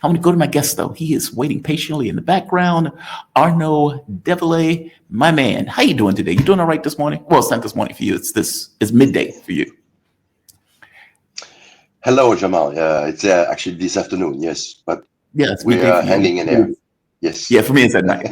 I want to go to my guest, though. He is waiting patiently in the background. Arnaud Develay, my man. How you doing today? You doing all right this morning? Well, it's not this morning for you. It's midday for you. Hello, Jamal. It's actually this afternoon, yes. But yeah, it's we are hanging in there. Yes. Yeah, for me it's at night.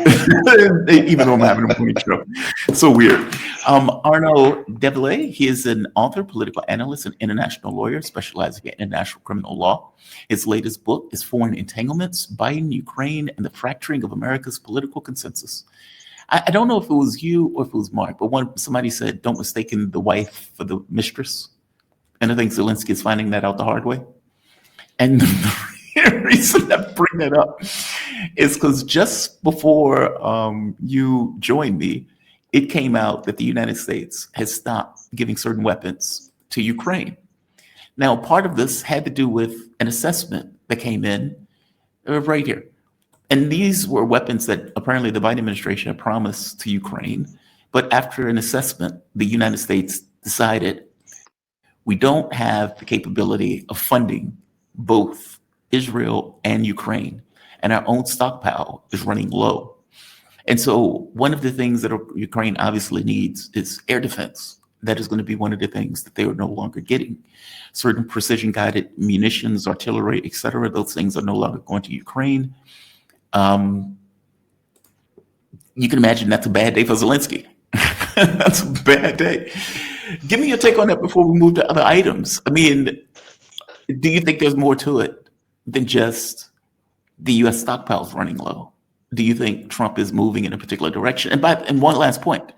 Even though I'm having a morning show. It's so weird. Arnaud Develay, he is an author, political analyst, and international lawyer specializing in international criminal law. His latest book is Foreign Entanglements, Biden, Ukraine, and the Fracturing of America's Political Consensus. I don't know if it was you or if it was Mark, but somebody said, don't mistake the wife for the mistress. And I think Zelensky is finding that out the hard way. And the reason I bring that up is because just before you joined me, it came out that the United States has stopped giving certain weapons to Ukraine. Now, part of this had to do with an assessment that came in right here. And these were weapons that apparently the Biden administration had promised to Ukraine. But after an assessment, the United States decided we don't have the capability of funding both Israel and Ukraine, and our own stockpile is running low. And so one of the things that Ukraine obviously needs is air defense. That is going to be one of the things that they are no longer getting. Certain precision guided munitions, artillery, et cetera, those things are no longer going to Ukraine. You can imagine that's a bad day for Zelensky. That's a bad day. Give me your take on that before we move to other items. I mean, do you think there's more to it than just the U.S. stockpiles running low? Do you think Trump is moving in a particular direction? And one last point.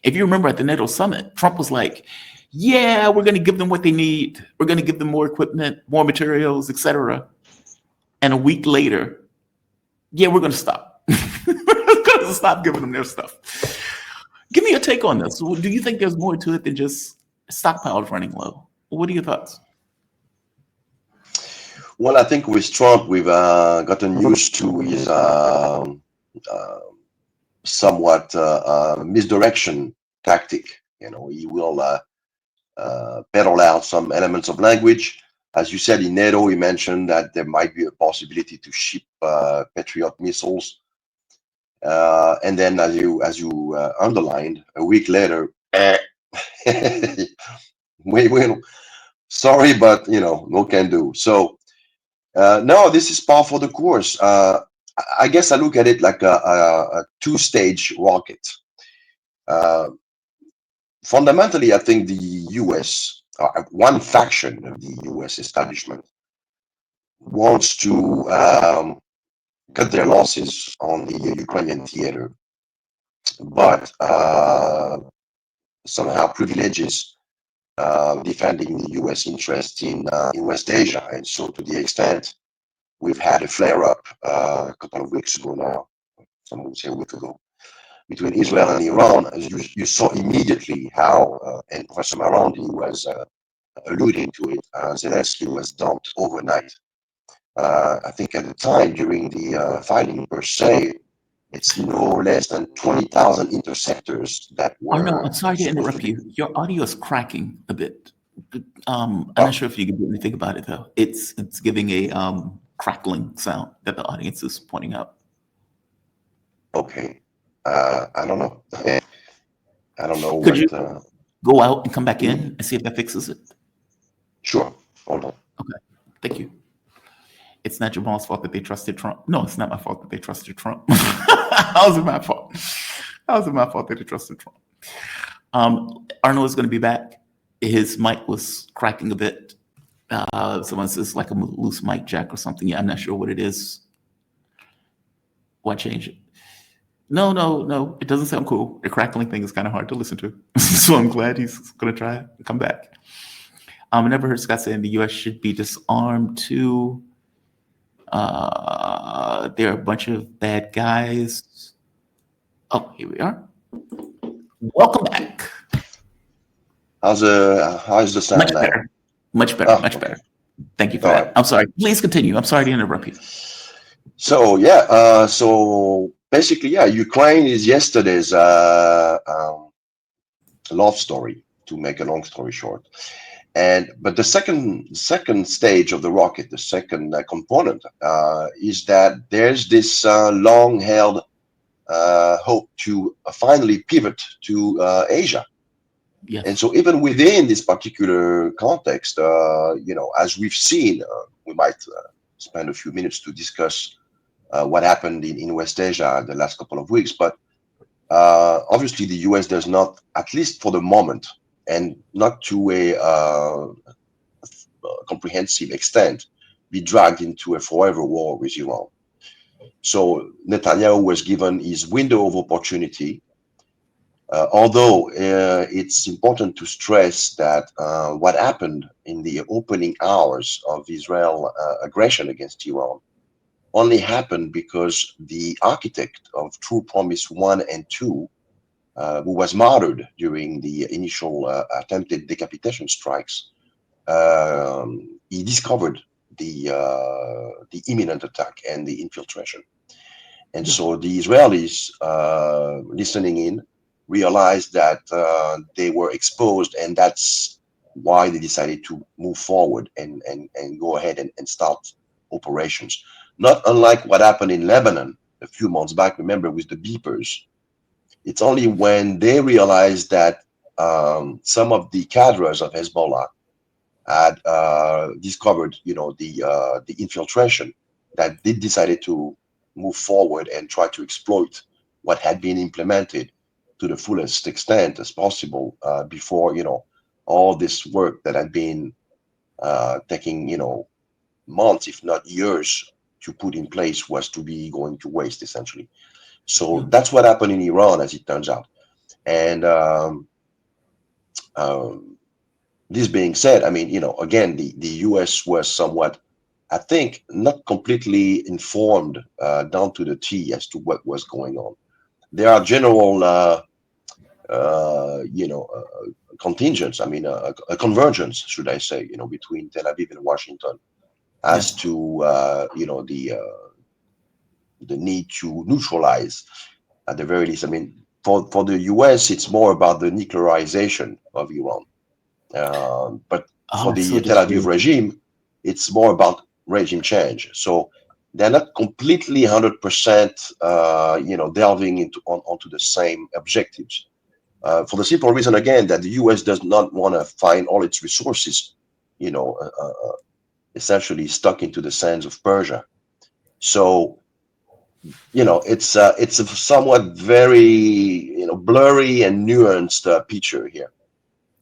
If you remember at the NATO summit, Trump was like, yeah, we're going to give them what they need. We're going to give them more equipment, more materials, et cetera. And a week later, yeah, we're going to stop. We're going to stop giving them their stuff. Give me your take on this. Do you think there's more to it than just stockpiles running low? What are your thoughts? Well, I think with Trump, we've gotten used to his somewhat misdirection tactic. You know, he will peddle out some elements of language. As you said, in NATO, he mentioned that there might be a possibility to ship Patriot missiles. And then, as you underlined, a week later, we will. Sorry, but no can do. So no, this is par for the course. I guess I look at it like a two-stage rocket. Fundamentally, I think the U.S., one faction of the U.S. establishment, wants to cut their losses on the Ukrainian theater, but somehow privileges defending the U.S. interest in West Asia. And so to the extent we've had a flare-up a couple of weeks ago now, some would say a week ago, between Israel and Iran, as you saw immediately how, and Professor Marandi was alluding to it, Zelensky was dumped overnight. I think at the time during the fighting per se, it's no less than 20,000 interceptors that were. Arnaud, I'm sorry to interrupt you. Your audio is cracking a bit. I'm not sure if you can do anything about it though. It's giving a crackling sound that the audience is pointing out. Okay, I don't know. I don't know. Could you go out and come back in and see if that fixes it? Sure. Hold on. Okay. Thank you. It's not Jamal's fault that they trusted Trump. No, it's not my fault that they trusted Trump. How is it my fault? How is it my fault that they trusted Trump? Arnaud is going to be back. His mic was cracking a bit. Someone says like a loose mic jack or something. Yeah, I'm not sure what it is. Why change it? No. It doesn't sound cool. The crackling thing is kind of hard to listen to. So I'm glad he's going to try it and come back. I never heard Scott saying the U.S. should be disarmed too. There are a bunch of bad guys. Oh, here we are. Welcome back. How's the sound? Much better. Much better. Much better. Thank you for that. Right. I'm sorry. Please continue. I'm sorry to interrupt you. So so basically, Ukraine is yesterday's love story, to make a long story short. But the second stage of the rocket, the second component, is that there's this long-held hope to finally pivot to Asia. Yes. And so even within this particular context, as we've seen, we might spend a few minutes to discuss what happened in West Asia the last couple of weeks. But obviously the US does not, at least for the moment, and not to a comprehensive extent, be dragged into a forever war with Iran. So Netanyahu was given his window of opportunity. Although it's important to stress that what happened in the opening hours of Israel aggression against Iran only happened because the architect of True Promise 1 and 2, who was martyred during the initial attempted decapitation strikes, he discovered the imminent attack and the infiltration. And so the Israelis listening in realized that they were exposed, and that's why they decided to move forward and go ahead and start operations. Not unlike what happened in Lebanon a few months back, remember, with the beepers. It's only when they realized that some of the cadres of Hezbollah had discovered, the infiltration, that they decided to move forward and try to exploit what had been implemented to the fullest extent as possible before, all this work that had been taking, months, if not years, to put in place was to be going to waste, essentially. So that's what happened in Iran, as it turns out. And this being said, I mean, again, the US was somewhat, I think, not completely informed down to the T as to what was going on. There are general, contingents. I mean, a convergence, should I say, between Tel Aviv and Washington as to, the need to neutralize, at the very least. I mean, for the US, it's more about the nuclearization of Iran. But for the Tel Aviv regime, it's more about regime change. So they're not completely 100%, delving onto the same objectives. For the simple reason, again, that the US does not want to find all its resources, essentially stuck into the sands of Persia. So, it's a somewhat very, blurry and nuanced picture here.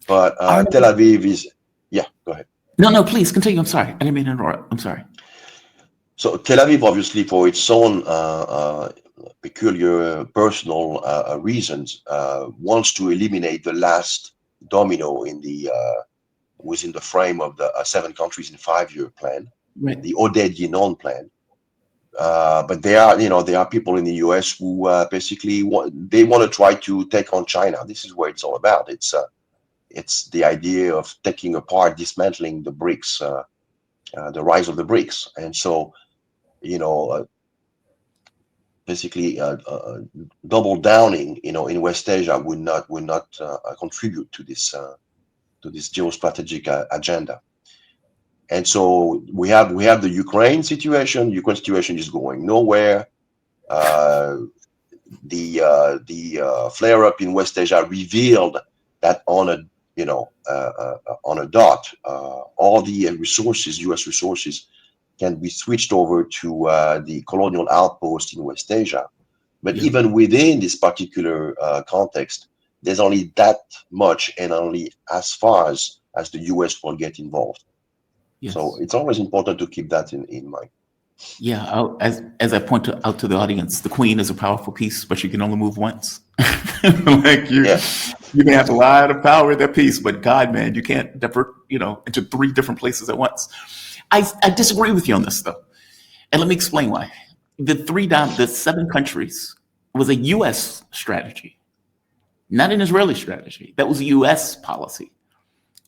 But Tel Aviv is, yeah, go ahead. No, please continue. I'm sorry. I didn't mean to interrupt. I'm sorry. So Tel Aviv, obviously, for its own peculiar personal reasons, wants to eliminate the last domino within the frame of the 7 countries in 5-year plan, Right. the Oded Yinon plan. But there are people in the US who basically want to try to take on China. This is what it's all about. It's the idea of taking apart, dismantling the BRICS, the rise of the BRICS. And so, basically double downing, in West Asia would not contribute to this geostrategic agenda. And so we have the Ukraine situation. Ukraine situation is going nowhere. The flare up in West Asia revealed that on a dot, all the resources, U.S. resources, can be switched over to the colonial outpost in West Asia. But even within this particular context, there's only that much, and only as far as the U.S. will get involved. So it's always important to keep that in mind. Yeah, as I point out to the audience, the Queen is a powerful piece, but you can only move once. Like you can have a lot of power in that piece, but God, man, you can't divert, into 3 different places at once. I disagree with you on this, though, and let me explain why. The 7 countries was a U.S. strategy, not an Israeli strategy. That was a U.S. policy,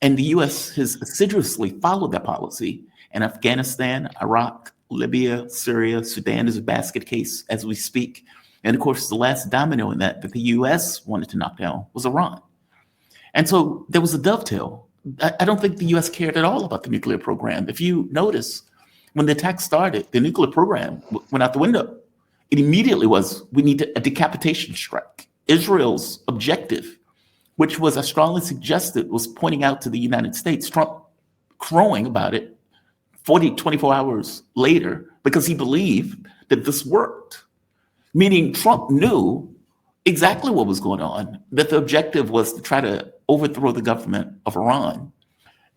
and the U.S. has assiduously followed that policy in Afghanistan, Iraq, Libya, Syria. Sudan is a basket case as we speak. And of course, the last domino in that the U.S. wanted to knock down was Iran. And so there was a dovetail I don't think the U.S. cared at all about the nuclear program. If you notice, when the attack started, the nuclear program went out the window. It immediately was, we need a decapitation strike. Israel's objective, which was, I strongly suggested, was pointing out to the United States, Trump crowing about it 24 hours later, because he believed that this worked. Meaning Trump knew exactly what was going on, that the objective was to try to overthrow the government of Iran.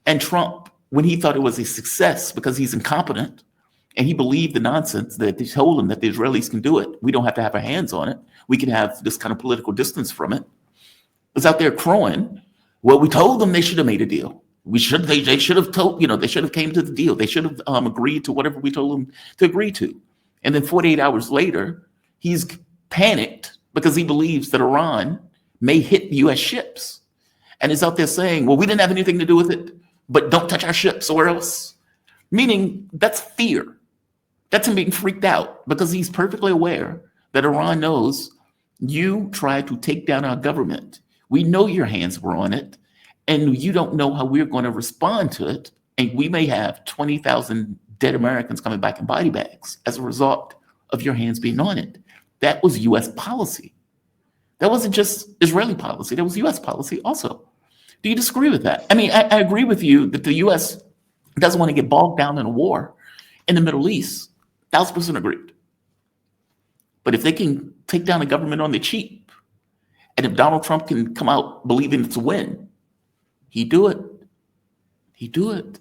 And Trump, when he thought it was a success because he's incompetent and he believed the nonsense that they told him that the Israelis can do it, we don't have to have our hands on it, we can have this kind of political distance from it, was out there crowing, well, we told them they should have made a deal. They should have told, they should have came to the deal. They should have agreed to whatever we told them to agree to. And then 48 hours later, he's panicked because he believes that Iran may hit U.S. ships. And is out there saying, well, we didn't have anything to do with it, but don't touch our ships or else. Meaning that's fear. That's him being freaked out because he's perfectly aware that Iran knows you tried to take down our government. We know your hands were on it, and you don't know how we're going to respond to it. And we may have 20,000 dead Americans coming back in body bags as a result of your hands being on it. That was U.S. policy. That wasn't just Israeli policy. That was U.S. policy also. Do you disagree with that? I mean, I agree with you that the U.S. doesn't want to get bogged down in a war in the Middle East. 1,000% agreed. But if they can take down a government on the cheap, and if Donald Trump can come out believing it's a win, he'd do it. He'd do it.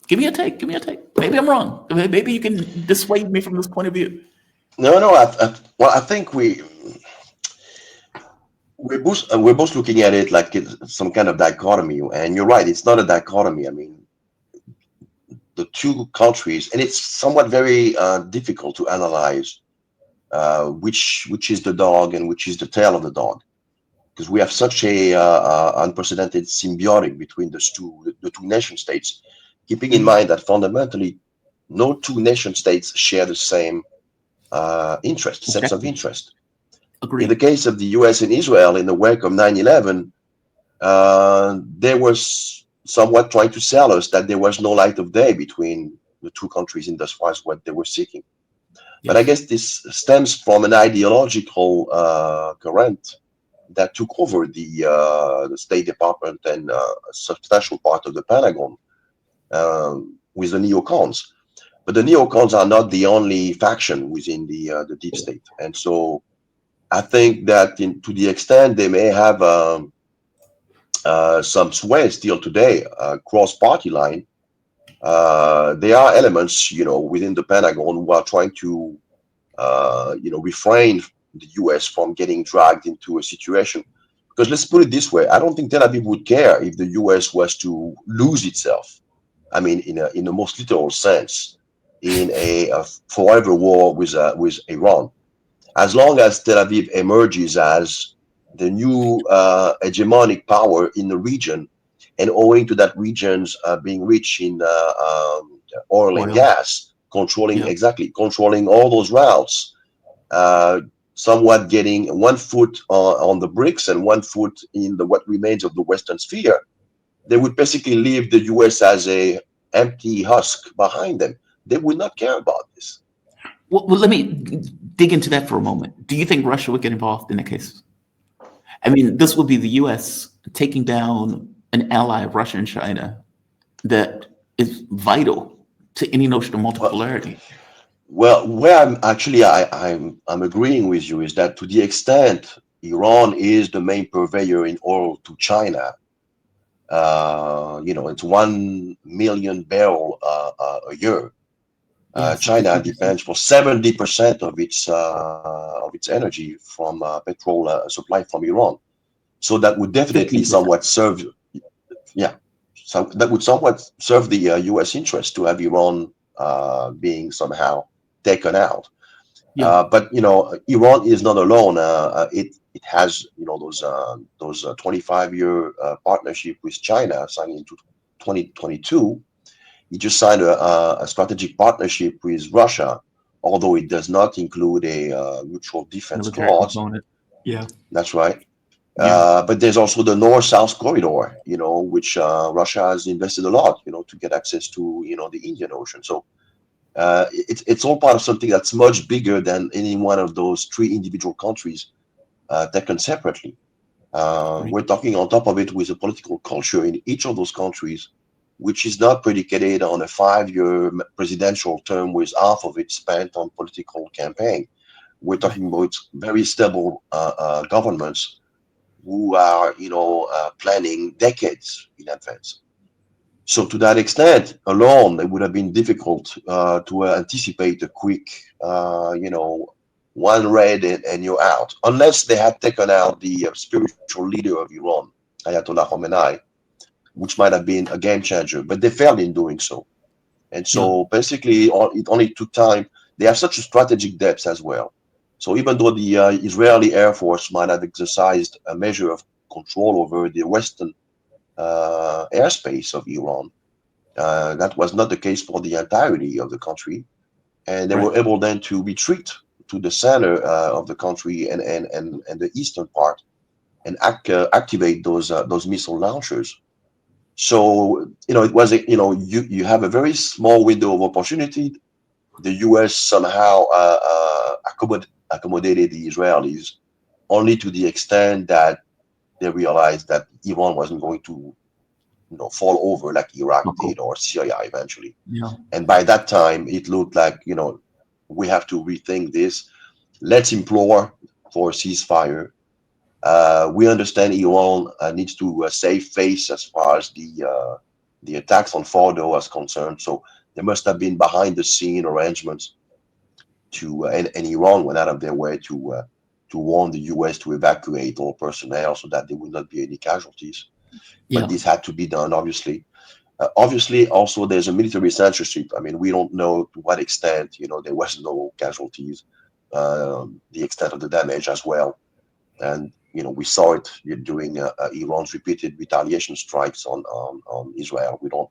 Give me a take. Give me a take. Maybe I'm wrong. Maybe you can dissuade me from this point of view. No. I think we're both looking at it like it's some kind of dichotomy, and you're right. It's not a dichotomy. I mean, the two countries, and it's somewhat very difficult to analyze which is the dog and which is the tail of the dog, because we have such a unprecedented symbiotic between the two nation states. Keeping in mind that fundamentally, no two nation states share the same sense of interest. Agreed. In the case of the U.S. and Israel, in the wake of 9/11, they were somewhat trying to sell us that there was no light of day between the two countries in as far as what they were seeking. Yes. But I guess this stems from an ideological current that took over the State Department and a substantial part of the Pentagon with the neocons. But the neocons are not the only faction within the deep state. And so I think that to the extent they may have some sway still today, cross-party line, there are elements, within the Pentagon who are trying to, refrain the U.S. from getting dragged into a situation. Because let's put it this way, I don't think Tel Aviv would care if the U.S. was to lose itself. I mean, in the most literal sense, in a forever war with Iran. As long as Tel Aviv emerges as the new hegemonic power in the region, and owing to that region's being rich in oil and gas, controlling all those routes, somewhat getting one foot on the bricks and one foot in what remains of the Western sphere, they would basically leave the U.S. as a empty husk behind them. They would not care about this. Well, let me dig into that for a moment. Do you think Russia would get involved in the case? I mean, this would be the U.S. taking down an ally of Russia and China that is vital to any notion of multipolarity. Well, where I'm agreeing with you is that to the extent Iran is the main purveyor in oil to China, it's 1 million barrel a year. China depends for 70% of its energy from petrol supply from Iran. So that would definitely somewhat serve, that would somewhat serve the U.S. interest to have Iran being somehow taken out. But Iran is not alone. It has those 25-year partnership with China signed into 2022. It just signed a strategic partnership with Russia, although it does not include a mutual defense clause. Yeah, that's right. But there's also the North-South corridor, which Russia has invested a lot, to get access to, the Indian Ocean. So it's all part of something that's much bigger than any one of those three individual countries taken separately. We're talking on top of it with a political culture in each of those countries, which is not predicated on a 5-year presidential term with half of it spent on political campaign. We're talking about very stable governments who are, planning decades in advance. So to that extent alone, it would have been difficult to anticipate a quick, one raid and you're out, unless they had taken out the spiritual leader of Iran, Ayatollah Khamenei, which might have been a game changer, but they failed in doing so. And so basically, it only took time. They have such a strategic depth as well. So even though the Israeli Air Force might have exercised a measure of control over the western airspace of Iran, that was not the case for the entirety of the country. And they were able then to retreat to the center of the country and the eastern part and activate those missile launchers. So, it was, you have a very small window of opportunity. The US somehow accommodated the Israelis only to the extent that they realized that Iran wasn't going to, fall over like Iraq did or Syria eventually. And by that time, it looked like, we have to rethink this. Let's implore for a ceasefire. We understand Iran needs to save face as far as the attacks on Fordo is concerned. So there must have been behind the scene arrangements to, and Iran went out of their way to warn the US to evacuate all personnel so that there would not be any casualties. But this had to be done, obviously. Obviously, also there's a military censorship. I mean, we don't know to what extent, there was no casualties, the extent of the damage as well. And, we saw it during Iran's repeated retaliation strikes on Israel. We don't,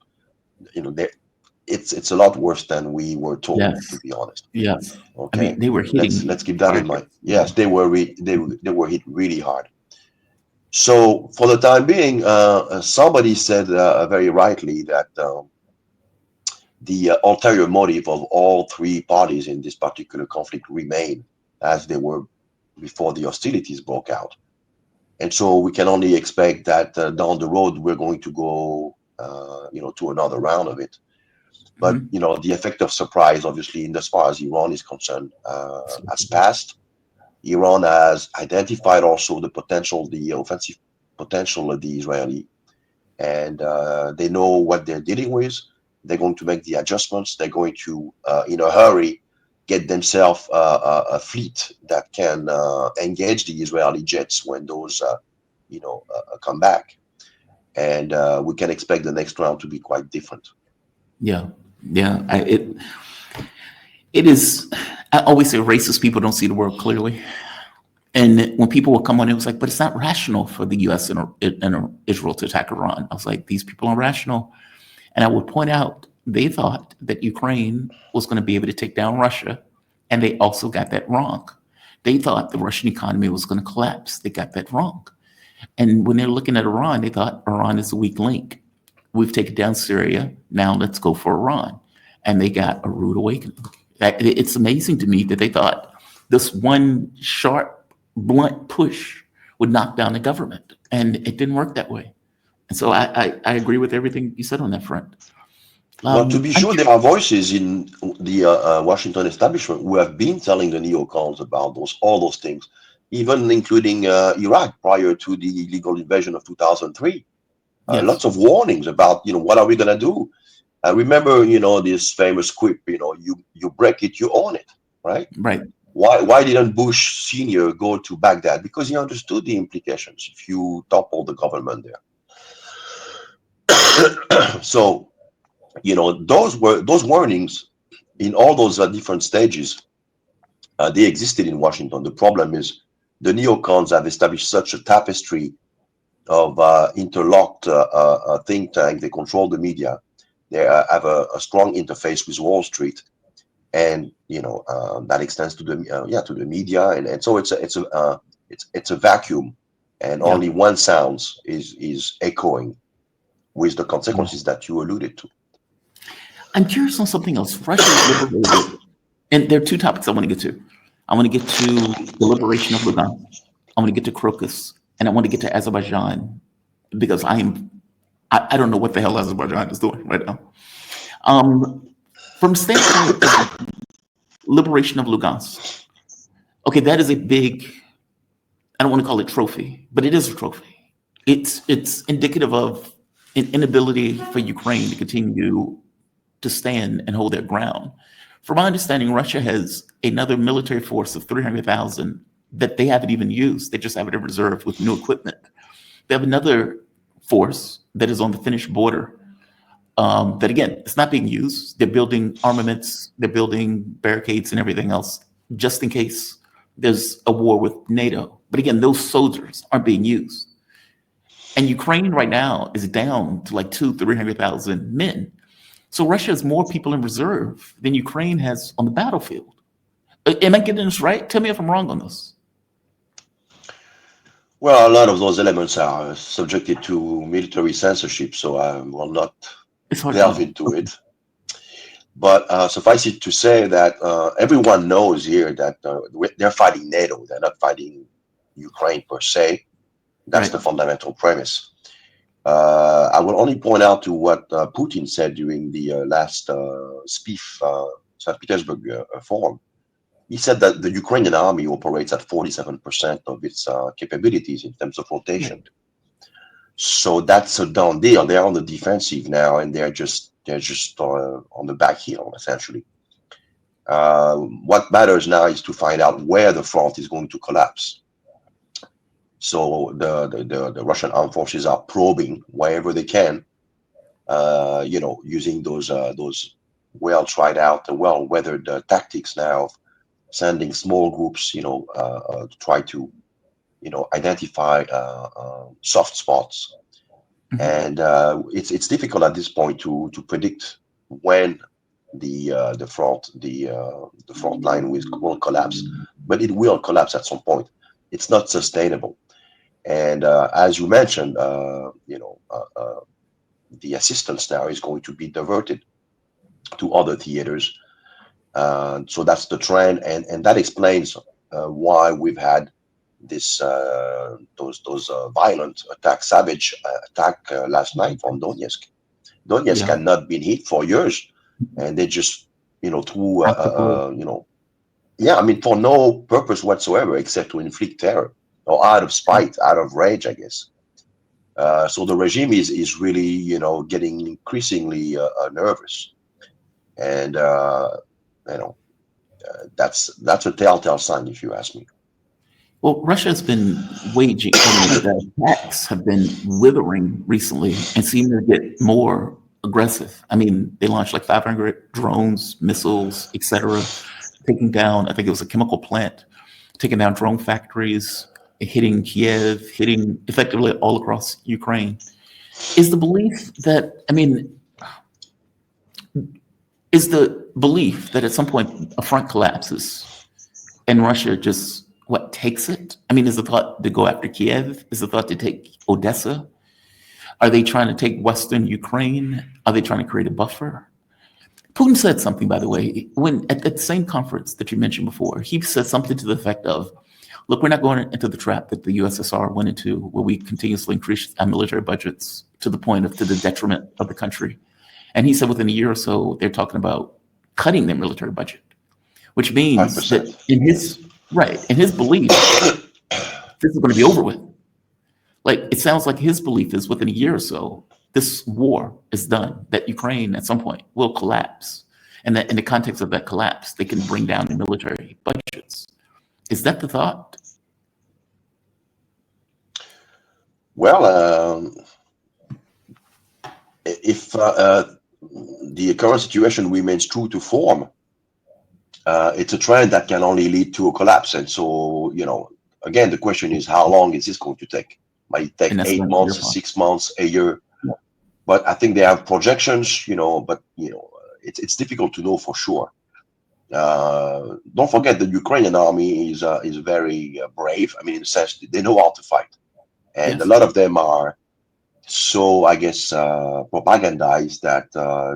it's a lot worse than we were told, to be honest. Yes. Okay. I mean, they were hitting. Let's keep that in mind. Yes, they were hit really hard. So for the time being, somebody said very rightly that the ulterior motive of all three parties in this particular conflict remain as they were before the hostilities broke out. And so we can only expect that down the road, we're going to go, to another round of it. But, the effect of surprise, obviously, in as far as Iran is concerned, has passed. Iran has identified also the offensive potential of the Israeli, and they know what they're dealing with. They're going to make the adjustments. They're going to, in a hurry, get themselves a fleet that can engage the Israeli jets when those, come back. And we can expect the next round to be quite different. Yeah. It is. I always say racist people don't see the world clearly. And when people would come on, it was like, but it's not rational for the US and Israel to attack Iran. I was like, these people are rational. And I would point out, they thought that Ukraine was going to be able to take down Russia. And they also got that wrong. They thought the Russian economy was going to collapse. They got that wrong. And when they're looking at Iran, they thought Iran is a weak link. We've taken down Syria. Now let's go for Iran. And they got a rude awakening. It's amazing to me that they thought this one sharp, blunt push would knock down the government. And it didn't work that way. And so I agree with everything you said on that front. Well, to be sure, there are voices in the Washington establishment who have been telling the neocons about all those things, even including Iraq prior to the illegal invasion of 2003. Lots of warnings about, what are we going to do? I remember, this famous quip, you break it, you own it, right? Right. Why didn't Bush Sr. go to Baghdad? Because he understood the implications if you topple the government there. So, those warnings in all those different stages, they existed in Washington. The problem is the neocons have established such a tapestry of interlocked think tank. They control the media. They have a strong interface with Wall Street, and that extends to the to the media, and so it's a vacuum, and Yeah. only one sound is echoing, with the consequences that you alluded to. I'm curious on something else. Russia is liberated, and there are two topics I want to get to. I want to get to the liberation of Lugansk. I want to get to Crocus, and I want to get to Azerbaijan because I don't know what the hell Azerbaijan is doing right now. From the standpoint of liberation of Lugansk, okay, that is a big, I don't want to call it trophy, but it is a trophy. It's indicative of an inability for Ukraine to continue to stand and hold their ground. From my understanding, Russia has another military force of 300,000 that they haven't even used. They just have it in reserve with new equipment. They have another force that is on the Finnish border that, again, it's not being used. They're building armaments, they're building barricades and everything else just in case there's a war with NATO. But again, those soldiers aren't being used. And Ukraine right now is down to like 300,000 men. So Russia has more people in reserve than Ukraine has on the battlefield. Am I getting this right? Tell me if I'm wrong on this. Well, a lot of those elements are subjected to military censorship, so I will not delve into it. But suffice it to say that everyone knows here that they're fighting NATO. They're not fighting Ukraine per se. That's the fundamental premise. I will only point out to what Putin said during the last SPIF, St. Petersburg forum. He said that the Ukrainian army operates at 47% of its capabilities in terms of rotation. So that's a done deal. They're on the defensive now, and they're just on the back heel, essentially. What matters now is to find out where the front is going to collapse. So the Russian armed forces are probing wherever they can, using those well tried out, well weathered tactics now, sending small groups, to try to, identify soft spots. And it's difficult at this point to predict when the front line will collapse, but it will collapse at some point. It's not sustainable. And as you mentioned, the assistance now is going to be diverted to other theaters. So that's the trend, and that explains why we've had this those violent attack, savage attack last night on Donetsk. Donetsk had not been hit for years, and they just threw for no purpose whatsoever except to inflict terror, or out of spite, out of rage, I guess. So the regime is really getting increasingly nervous, and that's a telltale sign, if you ask me. Well, Russia has been waging, the attacks have been withering recently and seem to get more aggressive. I mean, they launched like 500 drones, missiles, etc., taking down, I think it was a chemical plant, taking down drone factories, hitting Kiev, hitting effectively all across Ukraine. Is the belief that, is the belief that at some point a front collapses and Russia just takes it? Is the thought to go after Kiev? Is the thought to take Odessa? Are they trying to take Western Ukraine? Are they trying to create a buffer? Putin said something, by the way, when at the same conference that you mentioned before, he said something to the effect of, look, we're not going into the trap that the USSR went into, where we continuously increase our military budgets to the detriment of the country. And he said within a year or so, they're talking about cutting their military budget, which means 5%. that in his belief, this is going to be over with. Like, it sounds like his belief is within a year or so, this war is done, that Ukraine at some point will collapse. And that in the context of that collapse, they can bring down the military budgets. Is that the thought? Well, if the current situation remains true to form, it's a trend that can only lead to a collapse. And so, again, the question is, how long is this going to take? Might it take 8 months, 6 months, a year? Yeah. But I think they have projections, but it's difficult to know for sure. Don't forget the Ukrainian army is very brave. In the sense that they know how to fight. And a Yes. lot of them are so, I guess, propagandized that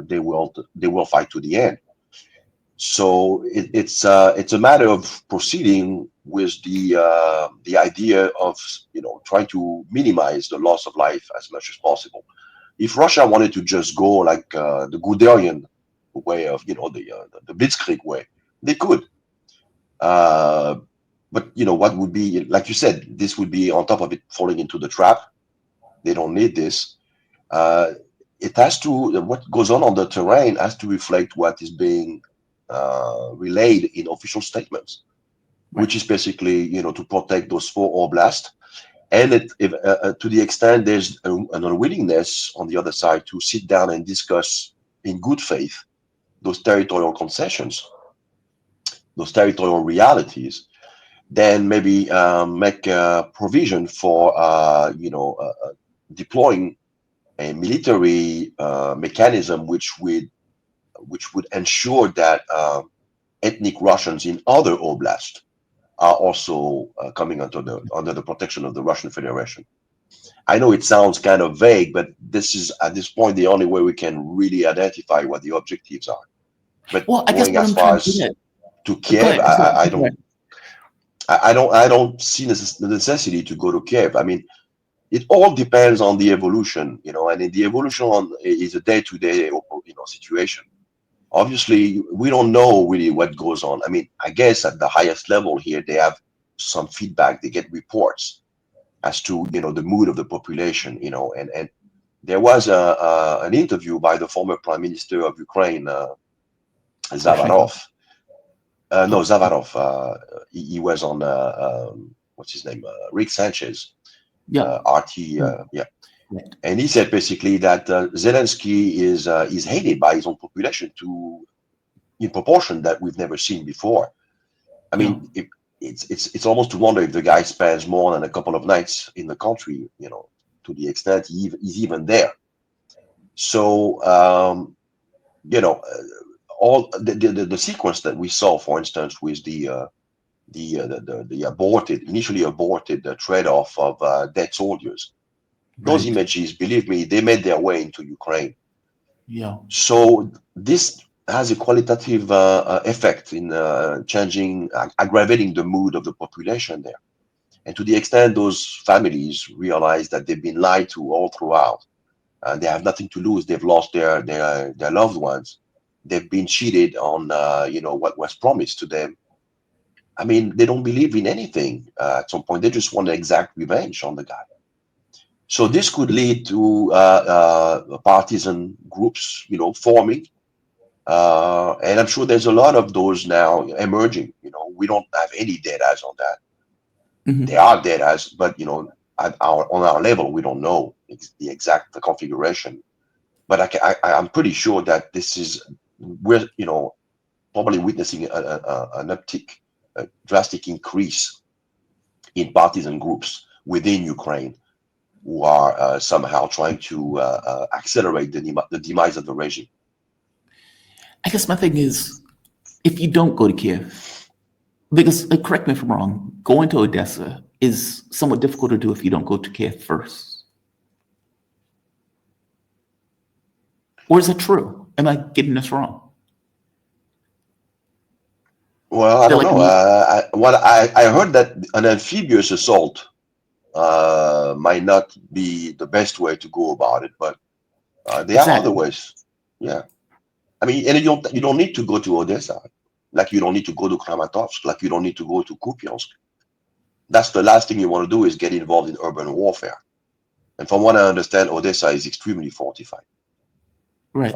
they will fight to the end. So it's a matter of proceeding with the idea of trying to minimize the loss of life as much as possible. If Russia wanted to just go like the Guderian way of the Blitzkrieg way, they could. Uh, but what would be, like you said, this would be on top of it falling into the trap. They don't need this. Uh, it has to, what goes on the terrain has to reflect what is being relayed in official statements, which Right. is basically, to protect those four oblasts. And to the extent there's an unwillingness on the other side to sit down and discuss in good faith those territorial concessions, those territorial realities, then maybe make a provision for, deploying a military mechanism which would ensure that ethnic Russians in other oblasts are also coming under the protection of the Russian Federation. I know it sounds kind of vague, but this is at this point the only way we can really identify what the objectives are. But Well, I guess going what as I'm far trying to as get to at. Go Kiev, ahead. So, I go ahead. don't. I don't see the necessity to go to Kiev. I mean, it all depends on the evolution, and the evolution is a day-to-day, situation. Obviously, we don't know really what goes on. I mean, I guess at the highest level here, they have some feedback. They get reports as to the mood of the population, and there was an interview by the former Prime Minister of Ukraine, Poroshenko. Zavarov. No, Oh, Zavarov. He was on what's his name? Rick Sanchez, yeah. RT. Mm, Yeah. right. And he said basically that Zelensky is hated by his own population in proportion that we've never seen before. I Yeah. mean, it's almost to wonder if the guy spends more than a couple of nights in the country, to the extent he's even there. So all the sequence that we saw, for instance, with the initially aborted trade-off of dead soldiers. Those Right. images, believe me, they made their way into Ukraine. Yeah. So this has a qualitative effect in changing, aggravating the mood of the population there. And to the extent those families realize that they've been lied to all throughout, and they have nothing to lose, they've lost their loved ones, they've been cheated on, what was promised to them. I mean, they don't believe in anything at some point. They just want to exact revenge on the guy. So this could lead to partisan groups, forming. And I'm sure there's a lot of those now emerging. We don't have any data on that. There Hmm. are data, but on our level, we don't know the exact configuration. But I'm pretty sure that we're probably witnessing an uptick, a drastic increase in partisan groups within Ukraine who are somehow trying to accelerate the demise of the regime. I guess my thing is, if you don't go to Kiev, because correct me if I'm wrong, going to Odessa is somewhat difficult to do if you don't go to Kiev first. Or is it true? Am I getting this wrong? Well, I They're don't like, know. I heard that an amphibious assault might not be the best way to go about it, but there are other exactly. ways. Yeah, I mean, and you don't need to go to Odessa, like you don't need to go to Kramatorsk, like you don't need to go to Kupiansk. That's the last thing you want to do is get involved in urban warfare. And from what I understand, Odessa is extremely fortified. Right.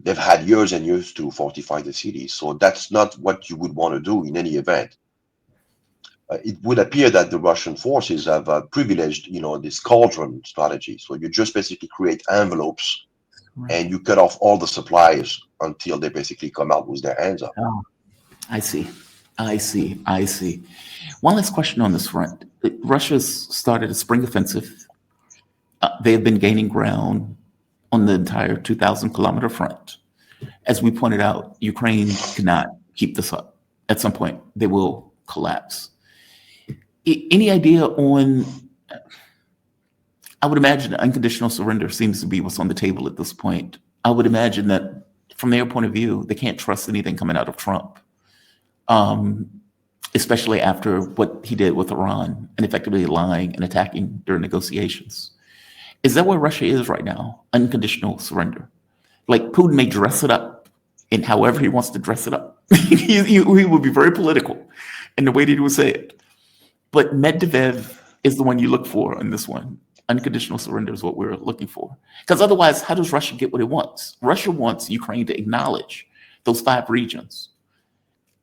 They've had years and years to fortify the city, so that's not what you would want to do in any event. It would appear that the Russian forces have privileged, this cauldron strategy. So you just basically create envelopes Right. and you cut off all the supplies until they basically come out with their hands up. Oh, I see. I see. I see. One last question on this front. Russia's started a spring offensive. They have been gaining ground on the entire 2,000-kilometer front. As we pointed out, Ukraine cannot keep this up. At some point, they will collapse. Any idea on I would imagine unconditional surrender seems to be what's on the table at this point. I would imagine that from their point of view, they can't trust anything coming out of Trump, especially after what he did with Iran and effectively lying and attacking during negotiations. Is that where Russia is right now? Unconditional surrender. Like Putin may dress it up in however he wants to dress it up. he would be very political in the way that he would say it. But Medvedev is the one you look for in this one. Unconditional surrender is what we're looking for. Because otherwise, how does Russia get what it wants? Russia wants Ukraine to acknowledge those 5 regions.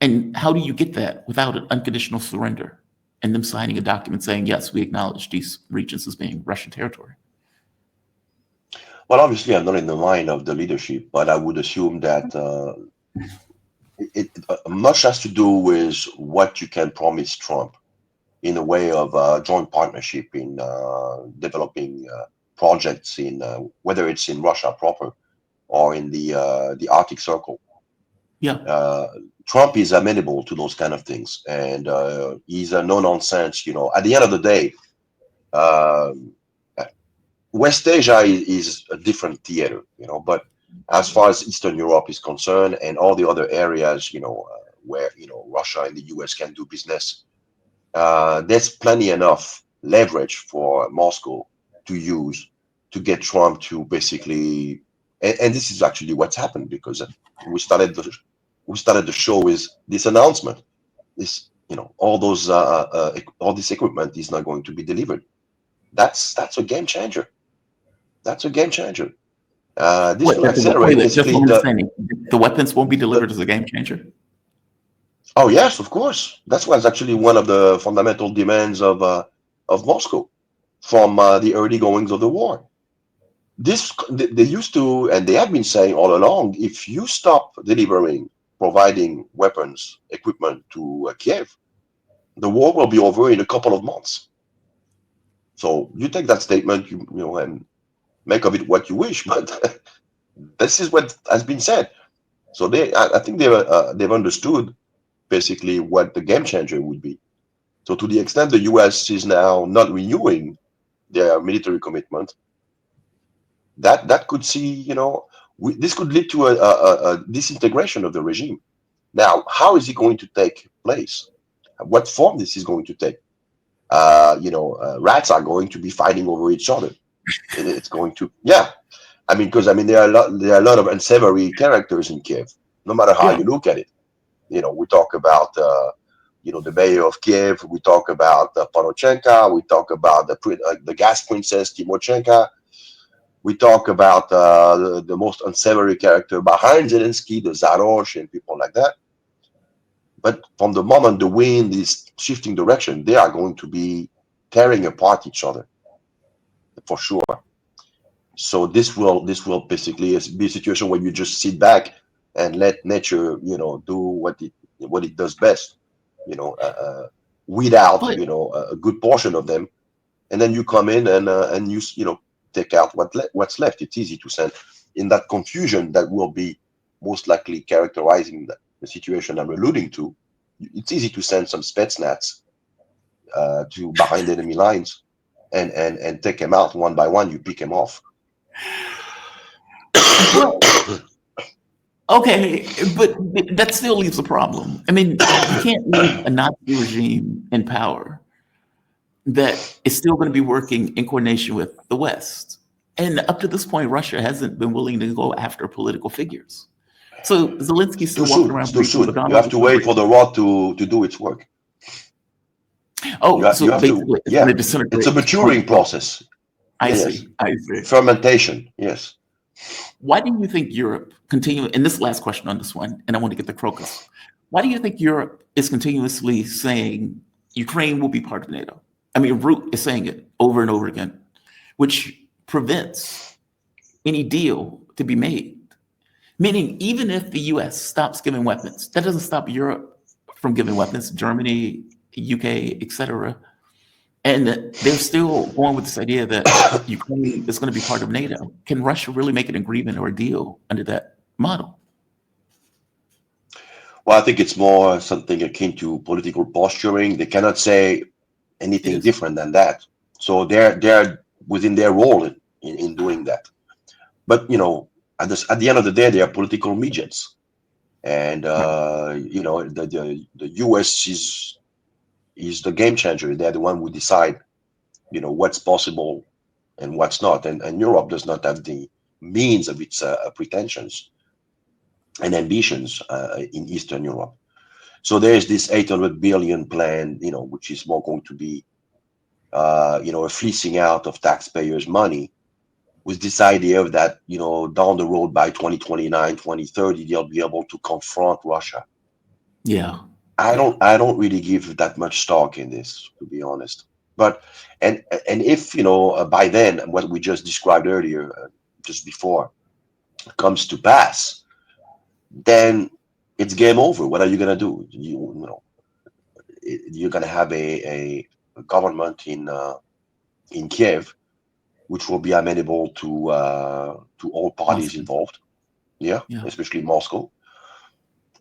And how do you get that without an unconditional surrender and them signing a document saying, yes, we acknowledge these regions as being Russian territory? Well, obviously, I'm not in the mind of the leadership, but I would assume that it much has to do with what you can promise Trump in a way of joint partnership in developing projects in whether it's in Russia proper or in the Arctic Circle. Yeah. Trump is amenable to those kind of things, and he's a no-nonsense. At the end of the day, West Asia is a different theater, but as far as Eastern Europe is concerned and all the other areas, where, Russia and the US can do business, there's plenty enough leverage for Moscow to use to get Trump to basically, and this is actually what's happened, because we started the show with this announcement. All this equipment is not going to be delivered. That's a game changer. That's a game changer. This will accelerate basically the weapons won't be delivered as a game changer. Oh yes, of course. That's what's actually one of the fundamental demands of Moscow from the early goings of the war. They used to, and they have been saying all along, if you stop providing weapons, equipment to Kiev, the war will be over in a couple of months. So you take that statement, and make of it what you wish, but this is what has been said. So I think they've understood basically what the game changer would be. So to the extent the US is now not renewing their military commitment, that could see, this could lead to a disintegration of the regime. Now, how is it going to take place? What form this is going to take? Rats are going to be fighting over each other. It's going to, yeah. Because there are a lot of unsavory characters in Kiev, no matter how you look at it. We talk about, the mayor of Kiev. We talk about Poroshenko. We talk about the gas princess Timoshenko. We talk about the most unsavory character behind Zelensky, the Zarosh, and people like that. But from the moment the wind is shifting direction, they are going to be tearing apart each other, for sure. So this will basically be a situation where you just sit back and let nature, do what it does best, weed out, a good portion of them, and then you come in and you take out what's left. It's easy to send in that confusion that will be most likely characterizing the situation I'm alluding to. It's easy to send some Spetsnaz to behind enemy lines and take them out one by one. You pick them off. Okay, but that still leaves a problem. You can't leave a Nazi regime in power that is still going to be working in coordination with the West. And up to this point, Russia hasn't been willing to go after political figures. So Zelensky's still walking around. Too soon. You have to wait for the rod to do its work. Oh, basically, it's a maturing process. I see. Fermentation, yes. Why do you think Europe and this last question on this one, and I want to get the Crocus. Why do you think Europe is continuously saying Ukraine will be part of NATO? Root is saying it over and over again, which prevents any deal to be made. Meaning, even if the US stops giving weapons, that doesn't stop Europe from giving weapons, Germany, UK, etc. And they're still going with this idea that Ukraine is going to be part of NATO. Can Russia really make an agreement or a deal under that model? Well, I think it's more something akin to political posturing. They cannot say anything different than that. So they're within their role in doing that. But at the end of the day, they are political midgets, and the US is the game changer. They're the one who decide what's possible and what's not, and Europe does not have the means of its pretensions and ambitions in Eastern Europe. So there's this 800 billion plan, which is more going to be a fleecing out of taxpayers' money, with this idea of that, down the road by 2029, 2030, they'll be able to confront Russia. Yeah. I don't really give that much stock in this, to be honest. But and if by then what we just described earlier, just before, comes to pass, then it's game over. What are you gonna do? You're gonna have a government in Kiev, which will be amenable to all parties Moscow. involved. Yeah, Yeah. especially Moscow.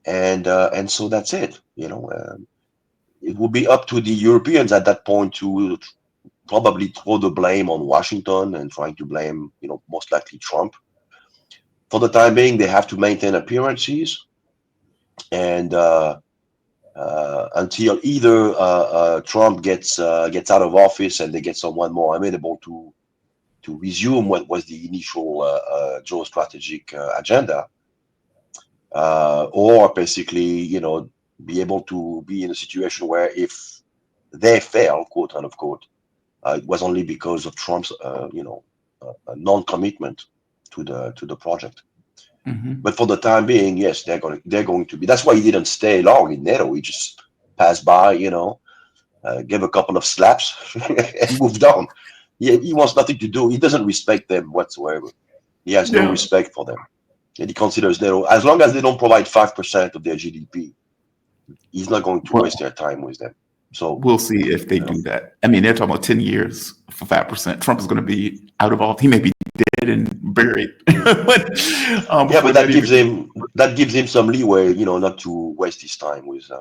And so that's it. It will be up to the Europeans at that point to probably throw the blame on Washington and trying to blame, most likely Trump. For the time being, they have to maintain appearances, and until either Trump gets out of office and they get someone more amenable to resume what was the initial geostrategic agenda, or basically, be able to be in a situation where if they fail, quote unquote, it was only because of Trump's, non-commitment to the project. Mm-hmm. But for the time being, yes, they're going to be. That's why he didn't stay long in NATO. He just passed by, gave a couple of slaps and moved on. He wants nothing to do. He doesn't respect them whatsoever. He has no respect for them. And he considers NATO, as long as they don't provide 5% of their GDP, he's not going to waste their time with them. So we'll see if they do that. I mean, they're talking about 10 years for 5%. Trump is going to be out of office. He may be dead and buried. But that gives him some leeway, not to waste his time with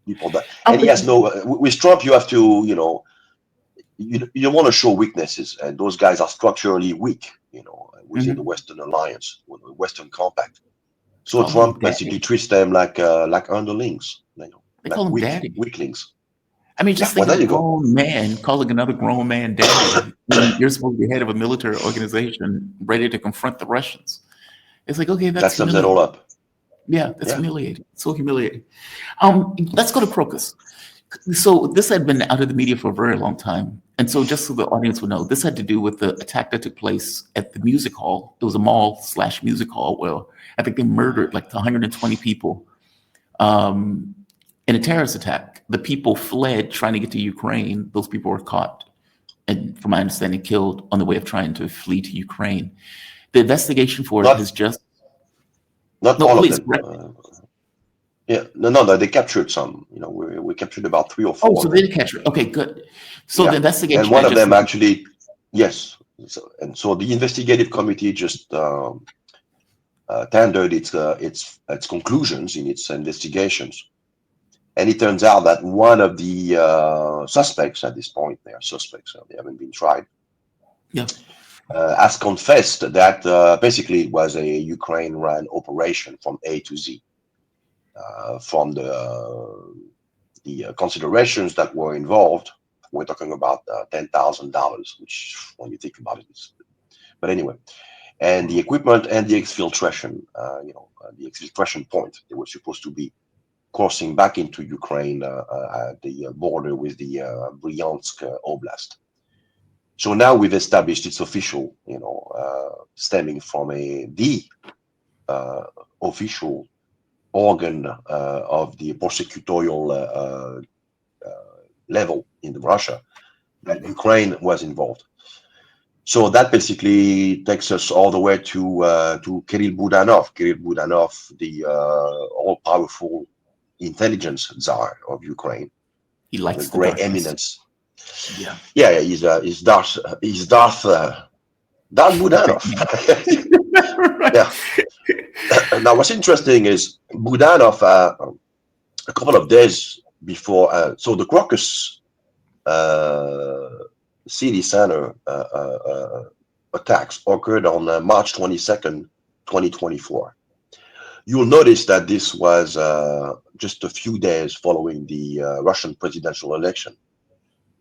people that. And he has no. With Trump, you have to, you don't want to show weaknesses, and those guys are structurally weak, within the Western Alliance, the Western Compact. So Trump basically treats them like underlings, they call him daddy. Weaklings. I mean, just think of a grown man calling another grown man daddy when you're supposed to be head of a military organization ready to confront the Russians. It's like, okay, that sums it all up. Yeah, that's humiliating. So humiliating. Let's go to Crocus. So this had been out of the media for a very long time. And so just so the audience would know, this had to do with the attack that took place at the music hall. It was a mall/music hall where I think they murdered like 120 people in a terrorist attack. The people fled trying to get to Ukraine. Those people were caught and, from my understanding, killed on the way of trying to flee to Ukraine. The investigation for it has just... Not all of them. No, they captured some. We captured about 3 or 4. Oh, so they did capture it. Okay, good. So the investigation... And one of them actually, yes. So the investigative committee just tendered its conclusions in its investigations. And it turns out that one of the suspects at this point, they are suspects, they haven't been tried, has confessed that basically it was a Ukraine-run operation from A to Z. From the considerations that were involved, we're talking about $10,000, which, when you think about it, is... But anyway, and the equipment and the exfiltration, the exfiltration point, they were supposed to be crossing back into Ukraine at the border with the Bryansk Oblast. So now we've established it's official, stemming from the official organ of the prosecutorial level in Russia, that Ukraine was involved. So that basically takes us all the way to Kirill Budanov. Kirill Budanov, the all-powerful intelligence czar of Ukraine. He likes the great eminence. Yeah, he's Darth Budanov. Right. Yeah. Now, what's interesting is Budanov, a couple of days before, so the Crocus city center attacks occurred on March 22nd, 2024. You'll notice that this was just a few days following the Russian presidential election.